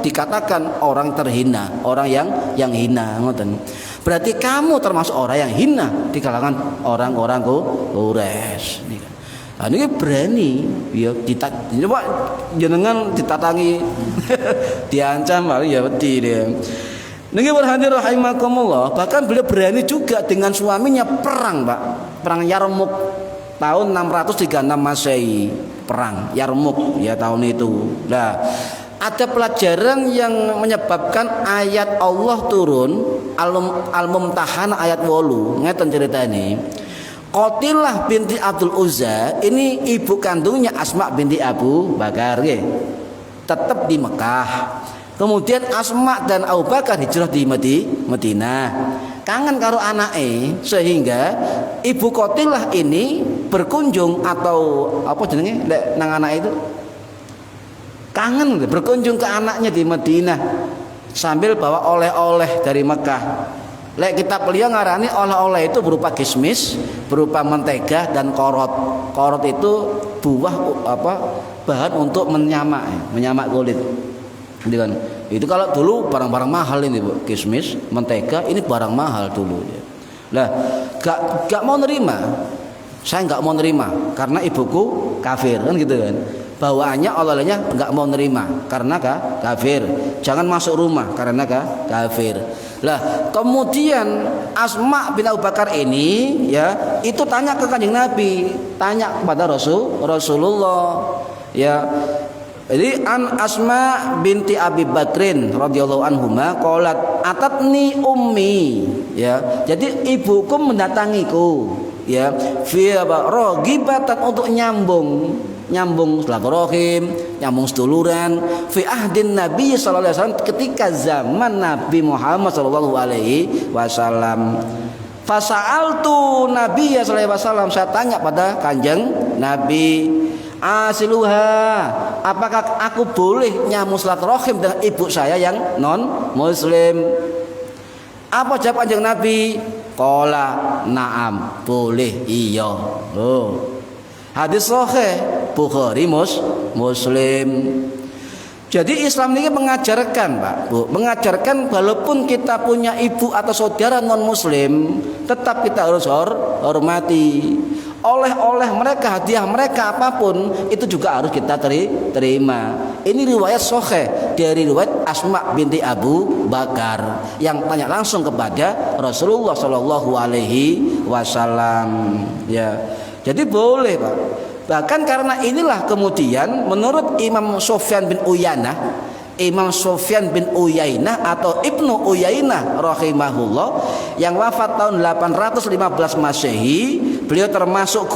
dikatakan orang terhina, orang yang hina, ngoten. Berarti kamu termasuk orang yang hina di kalangan orang-orang Quraisy. Nah, ini berani, ya coba jenengan ditatangi, diancam, ya wedi dia. Niki berhadir rahimakumullah, bahkan beliau berani juga dengan suaminya perang, Pak. Perang Yarmuk tahun 636 Masehi, perang Yarmuk ya tahun itu. Nah, ada pelajaran yang menyebabkan ayat Allah turun, Al-Mumtahanah ayat 8, ngeten ceritane. Qatilah binti Abdul Uzza ini ibu kandungnya Asma binti Abu Bakar, tetap di Mekah. Kemudian Asma dan Abu Bakar hijrah di Madinah. Kangen karo anake, sehingga ibu Qatilah ini berkunjung atau apa jenenge nang anak itu, kangen berkunjung ke anaknya di Madinah sambil bawa oleh-oleh dari Mekah. Lek kita beliau ngarani oleh-oleh itu berupa kismis, berupa mentega dan korot. Korot itu buah bahan untuk menyamak kulit. Itu kalau dulu barang-barang mahal ini, Bu. Kismis, mentega ini barang mahal dulu. Lah, gak mau nerima. Saya nggak mau nerima karena ibuku kafir, kan gitu kan. Bawaannya oleh-olehnya nggak mau nerima karena kafir. Jangan masuk rumah karena kafir. Lah, kemudian Asma bin Abu Bakar ini ya itu tanya ke Kanjeng Nabi, tanya kepada Rasulullah, ya. Jadi Asma binti Abi Bakrin radhiyallahu anhuma qalat atatni ummi, ya. Jadi ibuku mendatangiku, ya, fi ragibatan untuk nyambung silaturahim, nyambung seduluran fi ahdin Nabi sallallahu alaihi wasallam, ketika zaman Nabi Muhammad sallallahu alaihi wasallam. Fasa'altu Nabi sallallahu alaihi wasallam, saya tanya pada Kanjeng Nabi, asiluha, apakah aku boleh nyambung silaturahim dengan ibu saya yang non muslim? Apa jawab Kanjeng Nabi? Qala na'am, boleh, iya. Oh. Hadis sahih Bukhari Muslim. Jadi Islam ini mengajarkan, Pak, Bu, mengajarkan walaupun kita punya ibu atau saudara non muslim, tetap kita harus hormati. Oleh mereka, hadiah mereka apapun itu juga harus kita terima. Ini riwayat sahih dari riwayat Asma binti Abu Bakar yang tanya langsung kepada Rasulullah Shallallahu Alaihi Wasallam. Ya, jadi boleh, Pak. Bahkan karena inilah kemudian menurut Imam Sufyan bin Uyainah atau Ibnu Uyainah rahimahullah yang wafat tahun 815 Masehi, beliau termasuk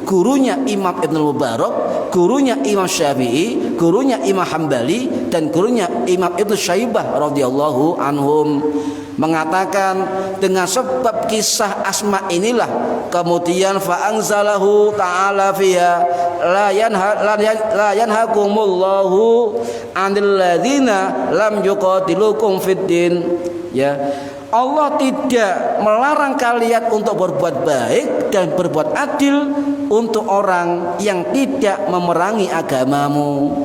gurunya Imam Ibnu Mubarak, gurunya Imam Syafi'i, gurunya Imam Hambali, dan gurunya Imam Ibnu Syaibah radhiyallahu anhum, mengatakan dengan sebab kisah Asma inilah kemudian fa anzalahu ta'ala fiha la yanhakumullahu 'anil ladzina lam yuqatilukum fid din, ya. Allah tidak melarang kalian untuk berbuat baik dan berbuat adil untuk orang yang tidak memerangi agamamu.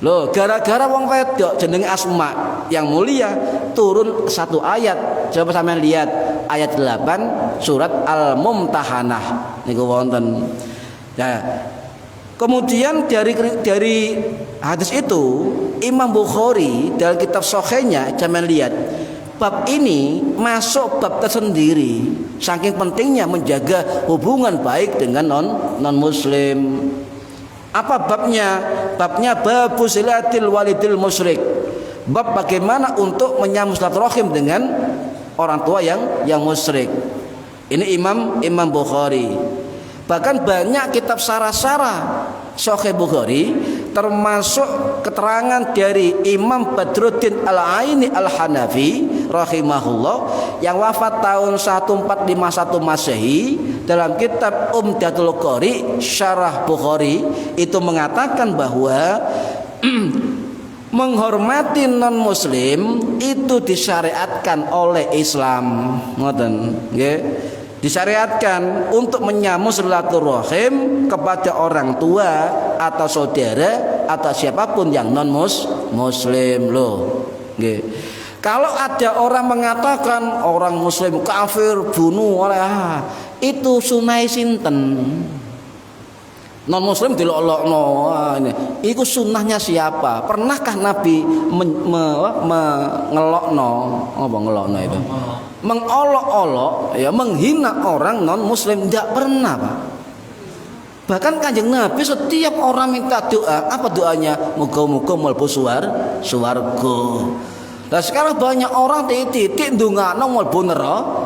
Loh, gara-gara wong wedok jenenge Asma yang mulia turun satu ayat. Coba sampean lihat ayat 8 surat Al-Mumtahanah niku wonten. Nah, kemudian dari hadis itu Imam Bukhari dalam kitab sahihnya sampean lihat bab ini masuk bab tersendiri saking pentingnya menjaga hubungan baik dengan non muslim. Apa babnya? Babnya babu silatil walidil musyrik. Bab bagaimana untuk menyambung silaturahim dengan orang tua yang musyrik. Ini Imam Bukhari. Bahkan banyak kitab syarah-syarah Sahih Bukhari, termasuk keterangan dari Imam Badruddin Al-Aini Al-Hanafi rahimahullah yang wafat tahun 1451 Masehi, dalam kitab Umdatul Qari Syarah Bukhari itu mengatakan bahwa menghormati non muslim itu disyariatkan oleh Islam. Ngoten nggih. Disyariatkan untuk menyambung silaturahim kepada orang tua atau saudara atau siapapun yang non muslim loh. Nggih. Kalau ada orang mengatakan orang muslim kafir bunuh oleh itu sunai sinten? Non muslim dilolokno. Iku sunnahnya siapa? Pernahkah Nabi mengelokno? Apa ngelokno itu? Mengolok-olok, ya, menghina orang non muslim, tidak pernah, Pak. Bahkan Kanjeng Nabi setiap orang minta doa, apa doanya? Muga-muga mlebu swarga. Nah sekarang banyak orang titik ndongakno mlebu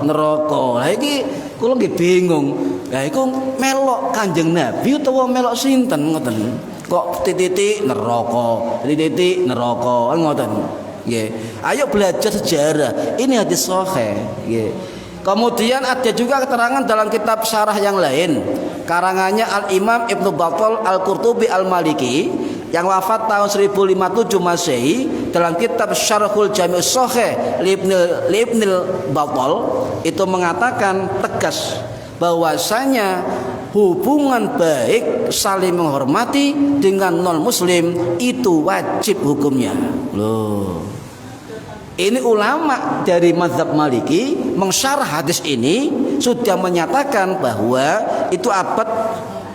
neraka. Lah iki kula nggih bingung. Lah iku melok Kanjeng Nabi utawa melok sinten ngoten? Kok titik neraka, titik neraka ngoten. Nggih. Ayo belajar sejarah. Ini hadis sahih, nggih. Kemudian ada juga keterangan dalam kitab syarah yang lain. Karangannya Al-Imam Ibnu Battal Al-Qurtubi Al-Maliki yang wafat tahun 1057 Masehi, dalam kitab Syarhul Jami' Shahih Ibnu Battal itu mengatakan tegas bahwasanya hubungan baik saling menghormati dengan non muslim itu wajib hukumnya. Loh. Ini ulama dari mazhab Maliki mensyarah hadis ini sudah menyatakan bahwa itu abad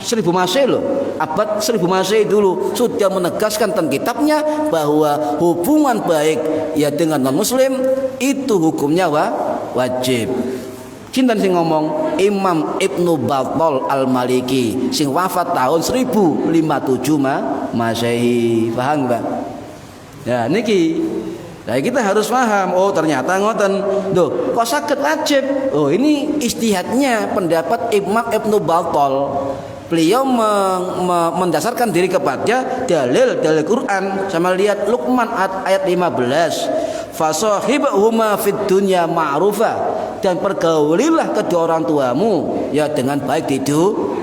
1000 Masehi loh. Abad 1000 Masehi dulu sudah menegaskan tentang kitabnya bahwa hubungan baik ya dengan non muslim itu hukumnya wajib. Cinten sing ngomong Imam Ibnu Battal Al-Maliki sing wafat tahun 1057 Masehi. Paham Pak? Ya niki. Nah kita harus paham. Oh ternyata ngoten. Duh, kok saged wajib? Oh ini ijtihadnya pendapat Imam Ibnu Battal. Beliau mendasarkan diri kepada dalil Quran. Sama lihat Luqman ayat 15. Fasahibhuma fid dunya ma'rufa, dan pergaulilah kedua orang tuamu ya dengan baik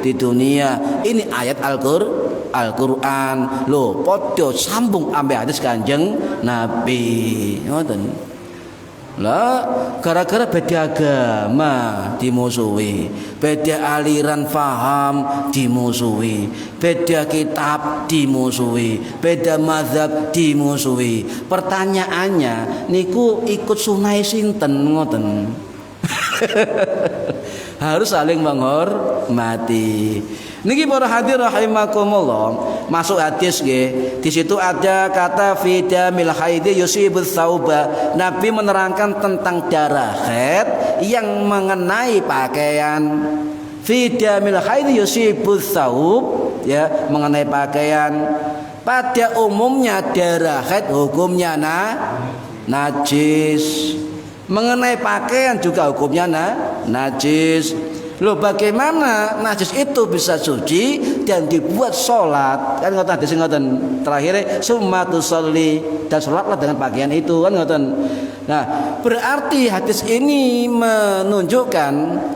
di dunia. Ini ayat Al-Qur'an. Loh, padha sambung ambek hadis Kanjeng Nabi. Ngoten. Lah, gara-gara beda agama dimusuhi, beda aliran faham dimusuhi, beda kitab dimusuhi, beda mazhab dimusuhi. Pertanyaannya, niku ikut sunai sinten ngoten? Harus saling menghormati. Niki para hadir rahimakumullah, masuk hadis nggih. Di situ ada kata fidamil haidi yusibus sauba. Nabi menerangkan tentang darah haid yang mengenai pakaian. Fidamil haidi yusibus saub, ya, mengenai pakaian. Pada umumnya darah haid hukumnya najis. Mengenai pakaian juga hukumnya najis. Loh bagaimana najis itu bisa suci dan dibuat sholat? Kan ngoten hadis ngoten. Terakhir summa tusolli, dan sholatlah dengan pakaian itu, kan ngoten. Nah, berarti hadis ini menunjukkan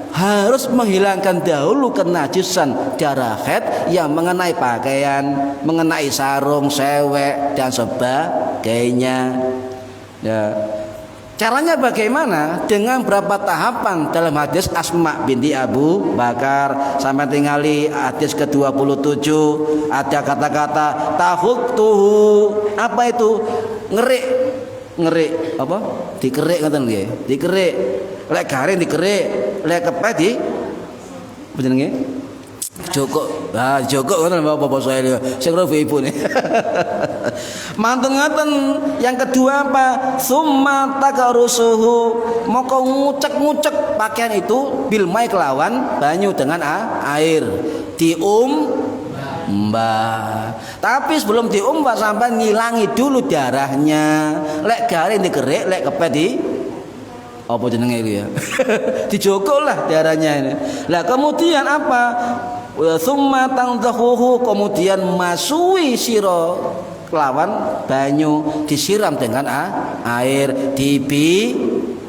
harus menghilangkan dahulu kenajisan darah haid yang mengenai pakaian, mengenai sarung, sewek dan sebagainya. Ya. Caranya bagaimana? Dengan berapa tahapan dalam hadis Asma binti Abu Bakar. Sampai tinggali hadis ke-27 ada kata-kata tahuktuhu. Apa itu? Ngerik apa? Dikerik ngoten nggih. Dikerik. Lek garing dikerik, lek kepet di jenenge jokok. Ah, jokok ngoten Bapak saya. Sing ibu nih. Mantun ngoten. Yang kedua apa? Summa takarusuhu, moko ngucek-ngucek pakaian itu bil mai kelawan banyu dengan air. Diumbah. Tapi sebelum diumbah sampai ngilangi dulu darahnya. Lek garing dikerik, lek kepet di apa jenenge itu ya? Dijogok lah darahnya ini. Lah kemudian apa? Summa tangdahuhu, kemudian masui sira kelawan banyu disiram dengan air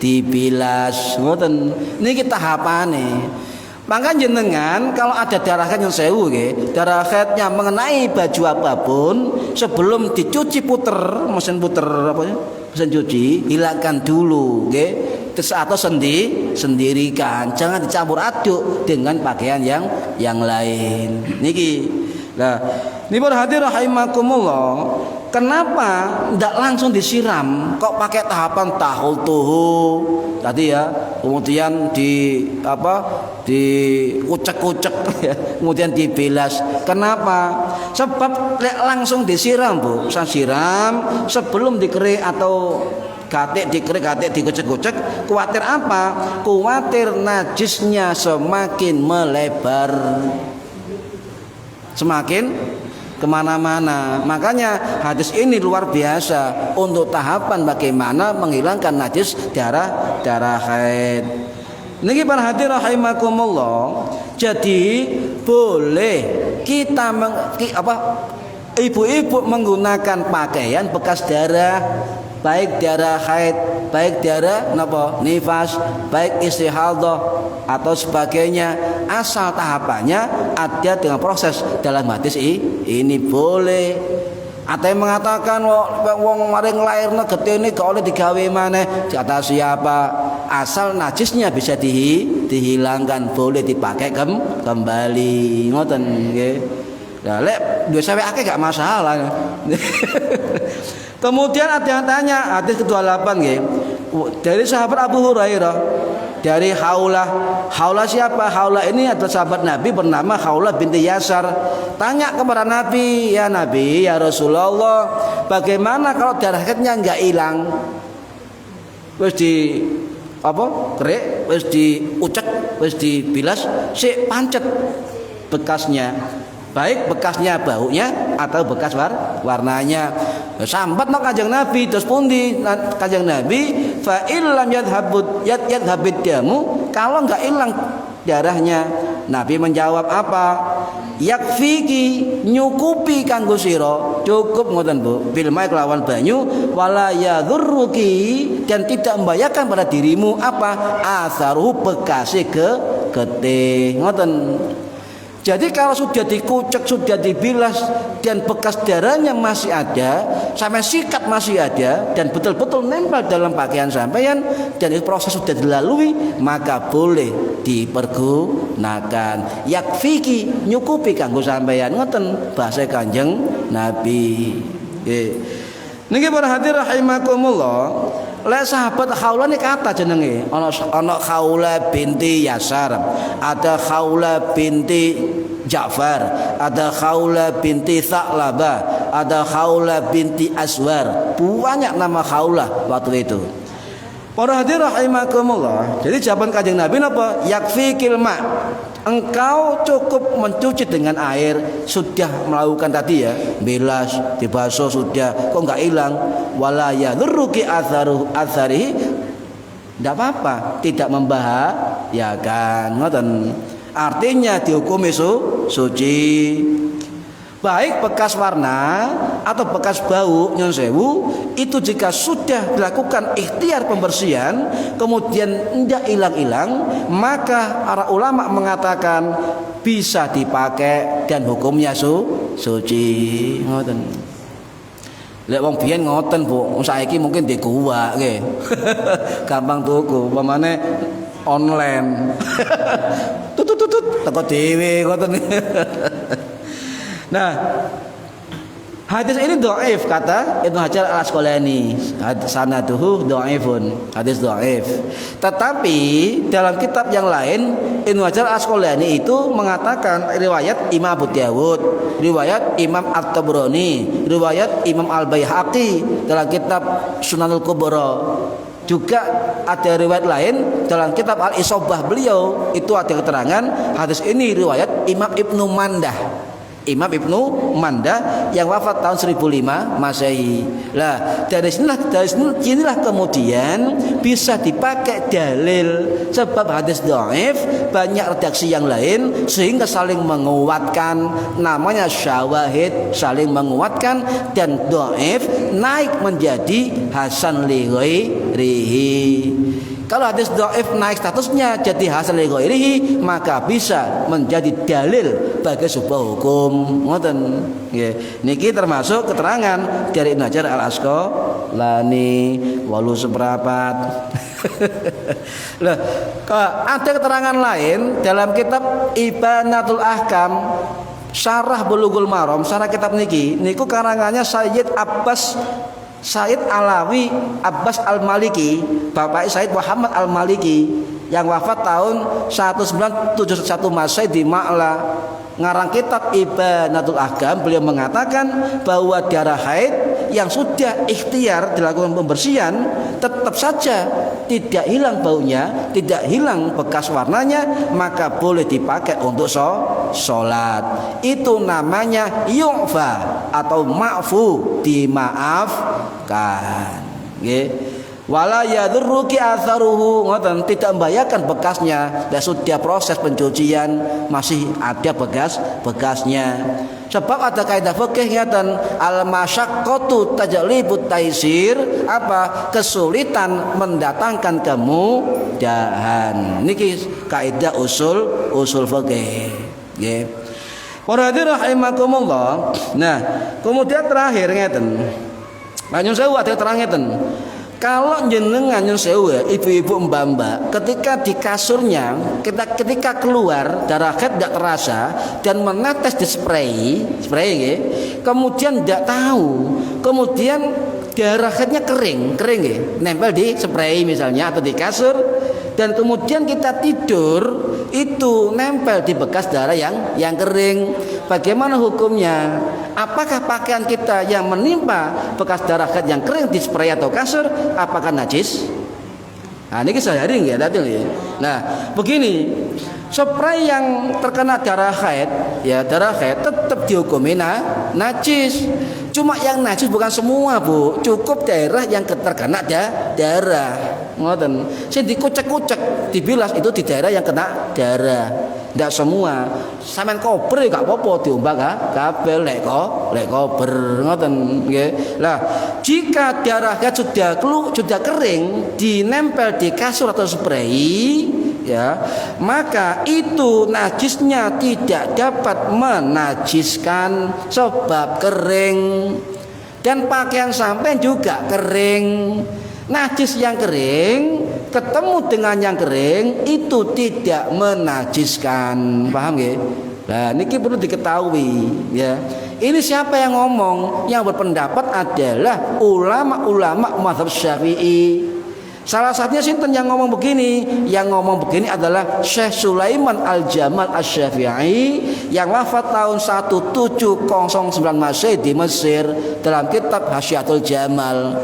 dibilas ngoten niki tahapane. Maka jenengan kalau ada darah haid yang sewu nggih, darah haidnya mengenai baju apapun sebelum dicuci mesin puter apa ya? Mesin cuci, hilangkan dulu nggih. Terus atau sendirikan, jangan dicampur aduk dengan pakaian yang lain. Niki. Nah, ini berhati rahimakumullah. Kenapa tidak langsung disiram? Kok pakai tahapan tahul tuhu tadi ya? Kemudian dikucek-kucek ya, kemudian dibilas. Kenapa? Sebab langsung disiram, Bu. Saya siram sebelum dikerik atau gatik dikucek-kucek. Kuatir apa? Kuatir najisnya semakin melebar, semakin kemana-mana. Makanya hadis ini luar biasa untuk tahapan bagaimana menghilangkan najis darah haid. Niki para hadirin rahimakumullah. Jadi boleh kita ibu-ibu menggunakan pakaian bekas darah, baik darah haid, baik darah nifas, baik istihadah atau sebagainya, asal tahapannya ada dengan proses dalam hadis ini boleh. Ada yang mengatakan wong maring lairna getene gak oleh digawe maneh, kata siapa? Asal najisnya bisa dihilangkan, boleh dipakai kembali. Ngoten nggih. Lah lek duwe sawe akeh gak masalah. Kemudian ada yang tanya, hadis ke-28 nggih. Dari sahabat Abu Hurairah, dari Haulah siapa? Haulah ini adalah sahabat Nabi bernama Haulah binti Yasar. Tanya kepada Nabi, ya Nabi, ya Rasulullah, bagaimana kalau darah haidnya enggak hilang? Wis di kerik, wis diucek, wis dibilas, sik pancet bekasnya. Baik bekasnya baunya atau bekas warnanya. Sambat no Kanjeng Nabi, terus pundi Kanjeng Nabi, fa illam yadhabid damu, kalau enggak hilang darahnya. Nabi menjawab apa? Yakfiki, nyukupi kanggo sira, cukup ngoten Bu, bil mai kelawan banyu, wala yadhurruki, dan tidak membahayakan pada dirimu apa? Atharuhu, bekase getih ngoten. Jadi kalau sudah dikucek, sudah dibilas dan bekas darahnya masih ada, sampai sikat masih ada dan betul-betul nempel dalam pakaian sampean dan itu proses sudah dilalui, maka boleh dipergunakan. Yakfiki, nyukupi kanggo sampean, ngoten bahasa Kanjeng Nabi. Niki para hadirin rahimakumullah. Lek sahabat Khawlah ini kata jenenge ana Khawlah binti Yasar, ada Khawlah binti Ja'far, ada Khawlah binti Tha'labah, ada Khawlah binti Aswar. Banyak nama Khawlah waktu itu. Para hadirin rahimakumullah. Jadi jawaban Kanjeng Nabi napa? Yakfikil ma. Engkau cukup mencuci dengan air, sudah melakukan tadi ya, bilas, dibasuh sudah, kok enggak hilang, wala yadurruki atharihi, enggak apa-apa, tidak membahayakan. Ngoten. Artinya dihukumi suci. Baik bekas warna atau bekas bau nyon sewu, itu jika sudah dilakukan ikhtiar pembersihan kemudian tidak hilang-hilang, maka para ulama mengatakan bisa dipakai dan hukumnya suci. Ngoten. Lek wong biyen ngoten Bu, saiki mungkin di gua nggih. Gampang tuku, pamane online. Tutut teko dhewe ngoten. Nah, Hadis ini dhaif kata Ibnu Hajar Al-Asqalani. Sanaduhu dhaifun. Hadis dhaif. Tetapi dalam kitab yang lain Ibnu Hajar Al-Asqalani itu mengatakan riwayat Imam Abu Dawud, riwayat Imam At-Tabrani, riwayat Imam Al-Baihaqi dalam kitab Sunanul Kubra. Juga ada riwayat lain dalam kitab Al-Isobah beliau itu ada keterangan hadis ini riwayat Imam Ibnu Mandah. Imam Ibnu Mandah yang wafat tahun 1005 Masehi. Lah dari sinilah kemudian bisa dipakai dalil sebab hadis dhaif banyak redaksi yang lain sehingga saling menguatkan, namanya syawahid, saling menguatkan, dan dhaif naik menjadi hasan li ghairihi. Kalau hadis dhaif naik statusnya jadi hasan li ghairihi, maka bisa menjadi dalil bagi sebuah hukum. Ngoten nggih. Niki termasuk keterangan dari Ibnu Hajar Al-Asqalani 8 seprapat. Lah, ada keterangan lain dalam kitab Ibanatul Ahkam Syarah Bulughul Maram, syarah kitab niki niku karangannya Said Alawi Abbas Al-Maliki, Bapak Said Muhammad Al-Maliki yang wafat tahun 1971 Masehi di Ma'la. Ngarang kitab Ibanatul Ahkam, beliau mengatakan bahwa darah haid yang sudah ikhtiar dilakukan pembersihan tetap saja tidak hilang baunya, tidak hilang bekas warnanya, maka boleh dipakai untuk sholat. Itu namanya yu'fa atau ma'fu, dimaafkan. Nggih. Wala yadurruki atharuhu, ngoten, tidak membahayakan bekasnya, dan sudah proses pencucian masih ada bekasnya. Sebab ada kaidah fikih ngeten, al masyaqqatu tajlibut taisir, apa? Kesulitan mendatangkan kemudahan. Niki kaidah usul fikih. Nggih. Para hadirin rahimakumullah. Nah, kemudian terakhir ngeten. Nyun sewu ada terang ngeten. Kalau jenengan nyun sewu ibu-ibu mbak-mbak ketika di kasurnya ketika keluar darah haid tidak terasa dan menetes di spray ya, kemudian tidak tahu, kemudian darah haidnya kering ya, nempel di spray misalnya atau di kasur, dan kemudian kita tidur itu nempel di bekas darah yang kering. Bagaimana hukumnya? Apakah pakaian kita yang menimpa bekas darah haid yang kering di spray atau kasur apakah najis? Nah, ini sehari nggak ada ya. Nah, begini, spray yang terkena darah haid tetap dihukumi najis. Cuma yang najis bukan semua, Bu. Cukup daerah yang terkena darah. Ngoten. Sing dikucek-kucek, dibilas itu di daerah yang kena darah. Tidak semua. Sampean kober gak apa-apa diombak kabel lek kober, ngoten nggih. Lah, jika darah sudah kering dinempel di kasur atau spray ya, maka itu najisnya tidak dapat menajiskan sebab kering, dan pakaian sampean juga kering. Najis yang kering ketemu dengan yang kering itu tidak menajiskan, paham nggih? Nah, niki perlu diketahui ya. Ini siapa yang ngomong? Yang berpendapat adalah ulama-ulama mazhab Syafi'i. Salah satunya sinten yang ngomong begini? Yang ngomong begini adalah Syekh Sulaiman Al-Jamal Asy-Syafi'i yang wafat tahun 1709 Masehi di Mesir dalam kitab Hasyiatul Jamal.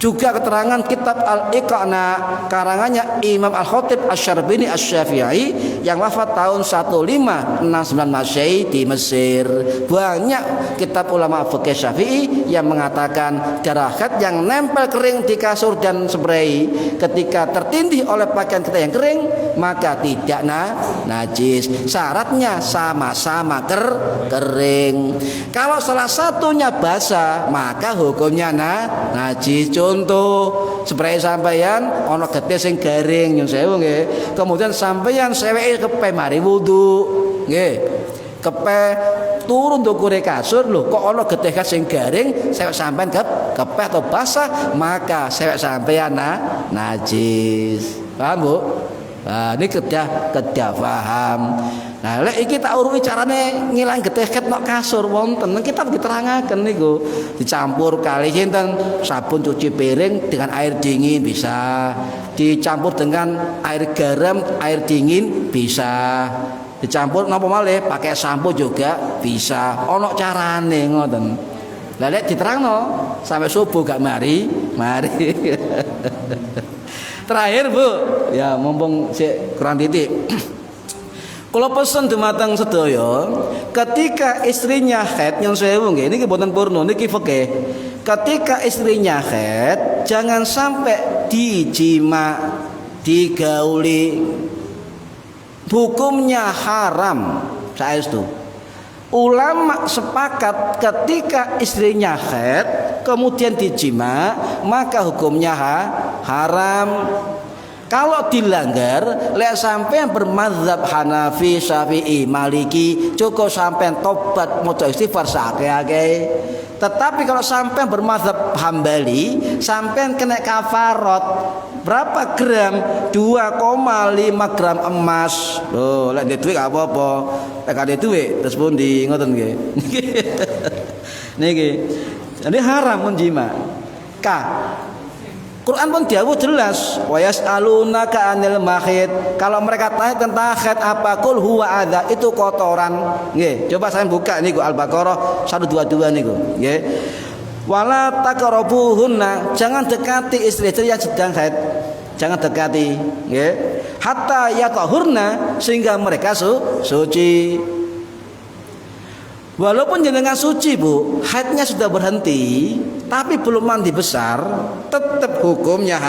Juga keterangan kitab Al-Iqna karangannya Imam Al-Khatib Asy-Syarbini Asy-Syafi'i yang wafat tahun 1569 Masehi di Mesir. Banyak kitab ulama fikih Syafi'i yang mengatakan darah haid yang nempel kering di kasur dan spray ketika tertindih oleh pakaian kita yang kering maka tidak najis. Syaratnya sama-sama kering. Kalau salah satunya basah maka hukumnya najis. Contoh spray sampeyan ana getih sing garing nyun sewu nggih. Kemudian sampeyan seweke kepe mari wudu nggih. Kepe turun ndukure kasur lho kok ana getih sing garing, sewek sampeyan kepe atau basah maka sewek sampeyan najis. Paham, Bu? Nah, ini kedah paham. Nah, lek iki tak uruhi carane ngilang getih-ket nok kasur wonten kita diterangaken niku. Dicampur kali sinten sabun cuci piring dengan air dingin bisa. Dicampur dengan air garam, air dingin bisa. Dicampur napa malih pakai sampo juga bisa. Ono carane ngoten. Lah lek diterangno sampai subuh gak mari. Terakhir Bu, ya mumpung sik kurang titik. Kalau pesen dumateng sedaya, ketika istrinya haid nyun sewu nggih niki boten purna niki fikih. Ketika istrinya haid jangan sampai dijima, digauli. Hukumnya haram saestu. Ulama sepakat ketika istrinya haid kemudian dijima maka hukumnya haram. Kalau dilanggar, lek sampean bermadzhab Hanafi, Syafi'i, Maliki, cukup sampean tobat maca istighfar sakake. Tetapi kalau sampean bermadzhab Hambali, sampean kena kafarat. Berapa gram? 2,5 gram emas. Loh, lek duit gak apa-apa. Lek ada duit terus pundi ngoten nggih. Niki. Jadi haram menjima. Quran pun dawuh jelas, wa yas'alunaka 'anil mahid. Kalau mereka tanya tentang haid apa? Qul huwa adza, itu kotoran. Nggih, coba saya buka niku Al-Baqarah 122 niku, nggih. Wala taqrabuhunna, jangan dekati istri-istri yang sedang haid. Jangan dekati, nggih. Hatta yatahurna, sehingga mereka suci. Walaupun jenengan suci Bu, haidnya sudah berhenti, tapi belum mandi besar, tetap hukumnya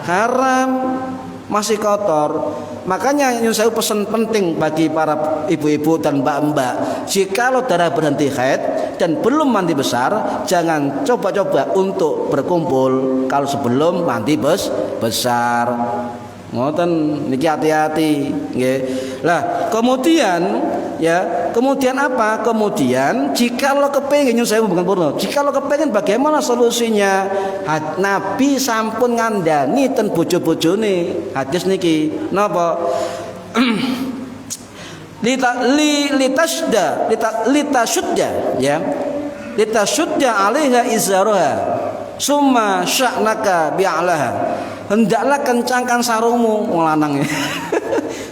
haram, masih kotor. Makanya yang saya pesan penting bagi para ibu-ibu dan mbak-mbak, jikalau darah berhenti haid dan belum mandi besar, jangan coba-coba untuk berkumpul kalau sebelum mandi besar. Ngoten niki hati-hati nggih. Lah, kemudian apa? Kemudian jikalau kepengin nyun sewu bukan purna. Jikalau kepengin bagaimana solusinya? Nabi sampun ngandani ten bojo-bojone. Hadis niki napa? Litasudda alaiha izaraha summa sya'naka bi'alaha. Hendaklah kencangkan sarungmu lanang.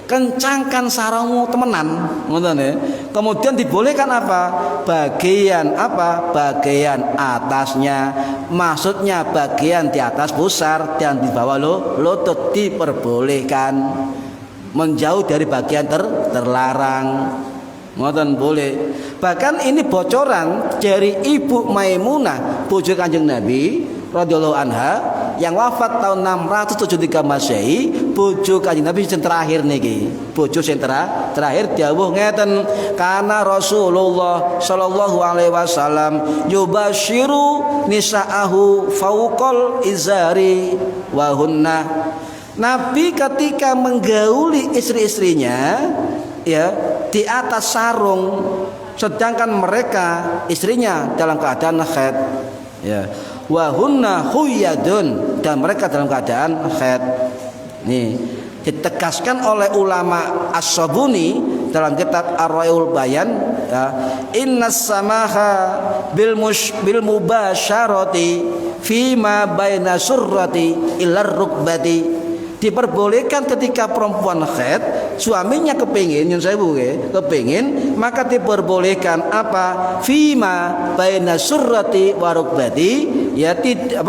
Kencangkan sarungmu temenan, ngoten ya. Kemudian dibolehkan apa? Bagian atasnya. Maksudnya bagian di atas pusar dan di bawah lutut diperbolehkan. Menjauh dari bagian terlarang. Ngoten boleh. Bahkan ini bocoran dari Ibu Maimunah, bojo Kanjeng Nabi radhiyallahu anha yang wafat tahun 673 Masehi, bojo Kanjeng Nabi sing terakhir niki. Bojo sing terakhir dawuh ngeten, kana Rasulullah sallallahu alaihi wasallam yubashiru nisaahu fauqal izari wa hunna. Nabi ketika menggauli istri-istrinya ya di atas sarung, sedangkan mereka istrinya dalam keadaan haid ya, wa hunna huyadun, dan mereka dalam keadaan haid. Nih ditegaskan oleh ulama As-Sabuni dalam kitab Ar-Raihul Bayan ya, innas samaha bil mubasyarati fima baina surrati ilar rukbati. Diperbolehkan ketika perempuan haid, suaminya kepingin, yang saya kepingin, maka diperbolehkan apa? Fima baina surrati warukbati, ya tidak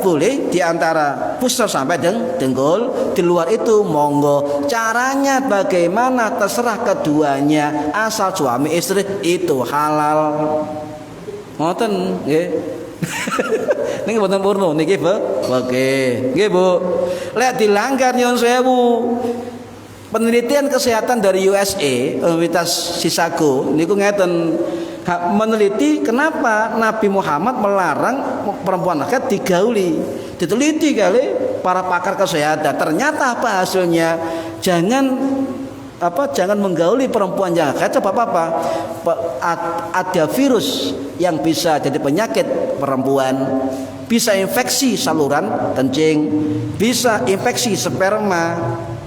boleh di antara pusar sampai dengkul. Di luar itu monggo. Caranya bagaimana terserah keduanya, asal suami istri itu halal. Ngoten nggih. Niki boten purna niki oke nggih Bu. Lek dilanggar nyuwun sewu. Penelitian kesehatan dari USA, Universitas Chicago niku ngeten, meneliti kenapa Nabi Muhammad melarang perempuan haid digauli. Diteliti kali para pakar kesehatan. Ternyata apa hasilnya? Jangan menggauli perempuan yang haid sebab apa? Ada virus yang bisa jadi penyakit perempuan, bisa infeksi saluran kencing, bisa infeksi sperma,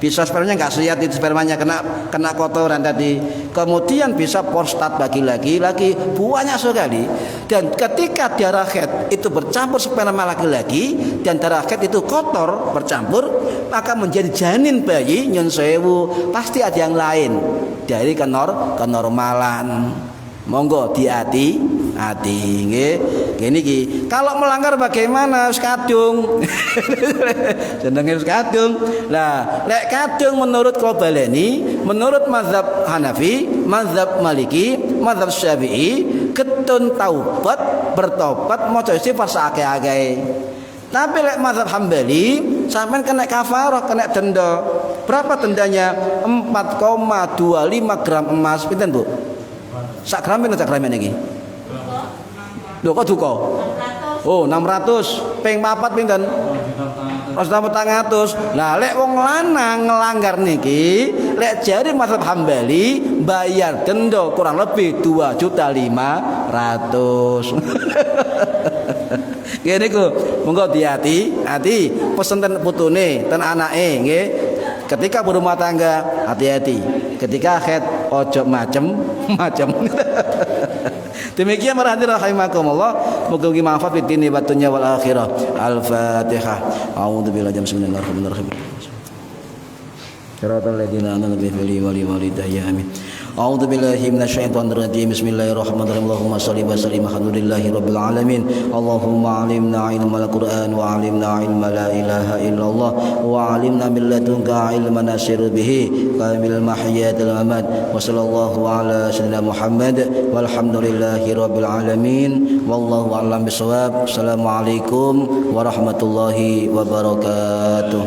bisa spermanya nggak sehat, itu spermanya kena kotoran tadi. Kemudian bisa prostat bagi laki-laki, banyak sekali. Dan ketika darah haid itu bercampur sperma laki-laki dan darah haid itu kotor bercampur, maka menjadi janin bayi nyun sewu, pasti ada yang lain dari kenormalan. Monggo hati nggih. Gini ki, kalau melanggar bagaimana? Wis kadung. Jenenge wis kadung. Lah, lek kadung menurut Qabalani, menurut mazhab Hanafi, mazhab Maliki, mazhab Syafi'i, ketun taubat, bertobat maca istighfar saakeh-akeh. Tapi lek mazhab Hambali, sampean kena kafarah, kena denda. Berapa dendanya? 4,25 gram emas. Pinten, Bu? Sak gram pinten sak gram niki? Lho kok duka? Oh, 600 ping 4 pinten? 400. Lah lek wong lanang ngelanggar niki, lek jari mazhab Hambali bayar denda kurang lebih 2.500.000. Ngene ku, monggo hati-hati, pesen ten putune, ten anake nggih. Ketika berumah tangga hati-hati. Ketika haid ojo macem. Demikian para hadirin rahimakumullah, mugi-mugi manfaat fid dini wa dunya wal akhirah. Al-Fatihah. A'udzubillahi minasyaitonir rajim. Shiratal ladzina an'amta 'alaihim ghairil maghdubi 'alaihim. Amin. A'udzu billahi minasyaitonir rajim. Bismillahirrahmanirrahim. Allahumma shalli wa sallim alhamdulillahi rabbil alamin. Allahumma 'allimna ilmal Qur'an wa 'allimna ilma la ilaha illallah wa 'allimna min ladunka ilman nasiru bihi kamil mahyatil mamat. Wa sallallahu ala sayyidina Muhammad walhamdulillahi rabbil alamin. Wallahu a'lam bishawab. Assalamualaikum warahmatullahi wabarakatuh.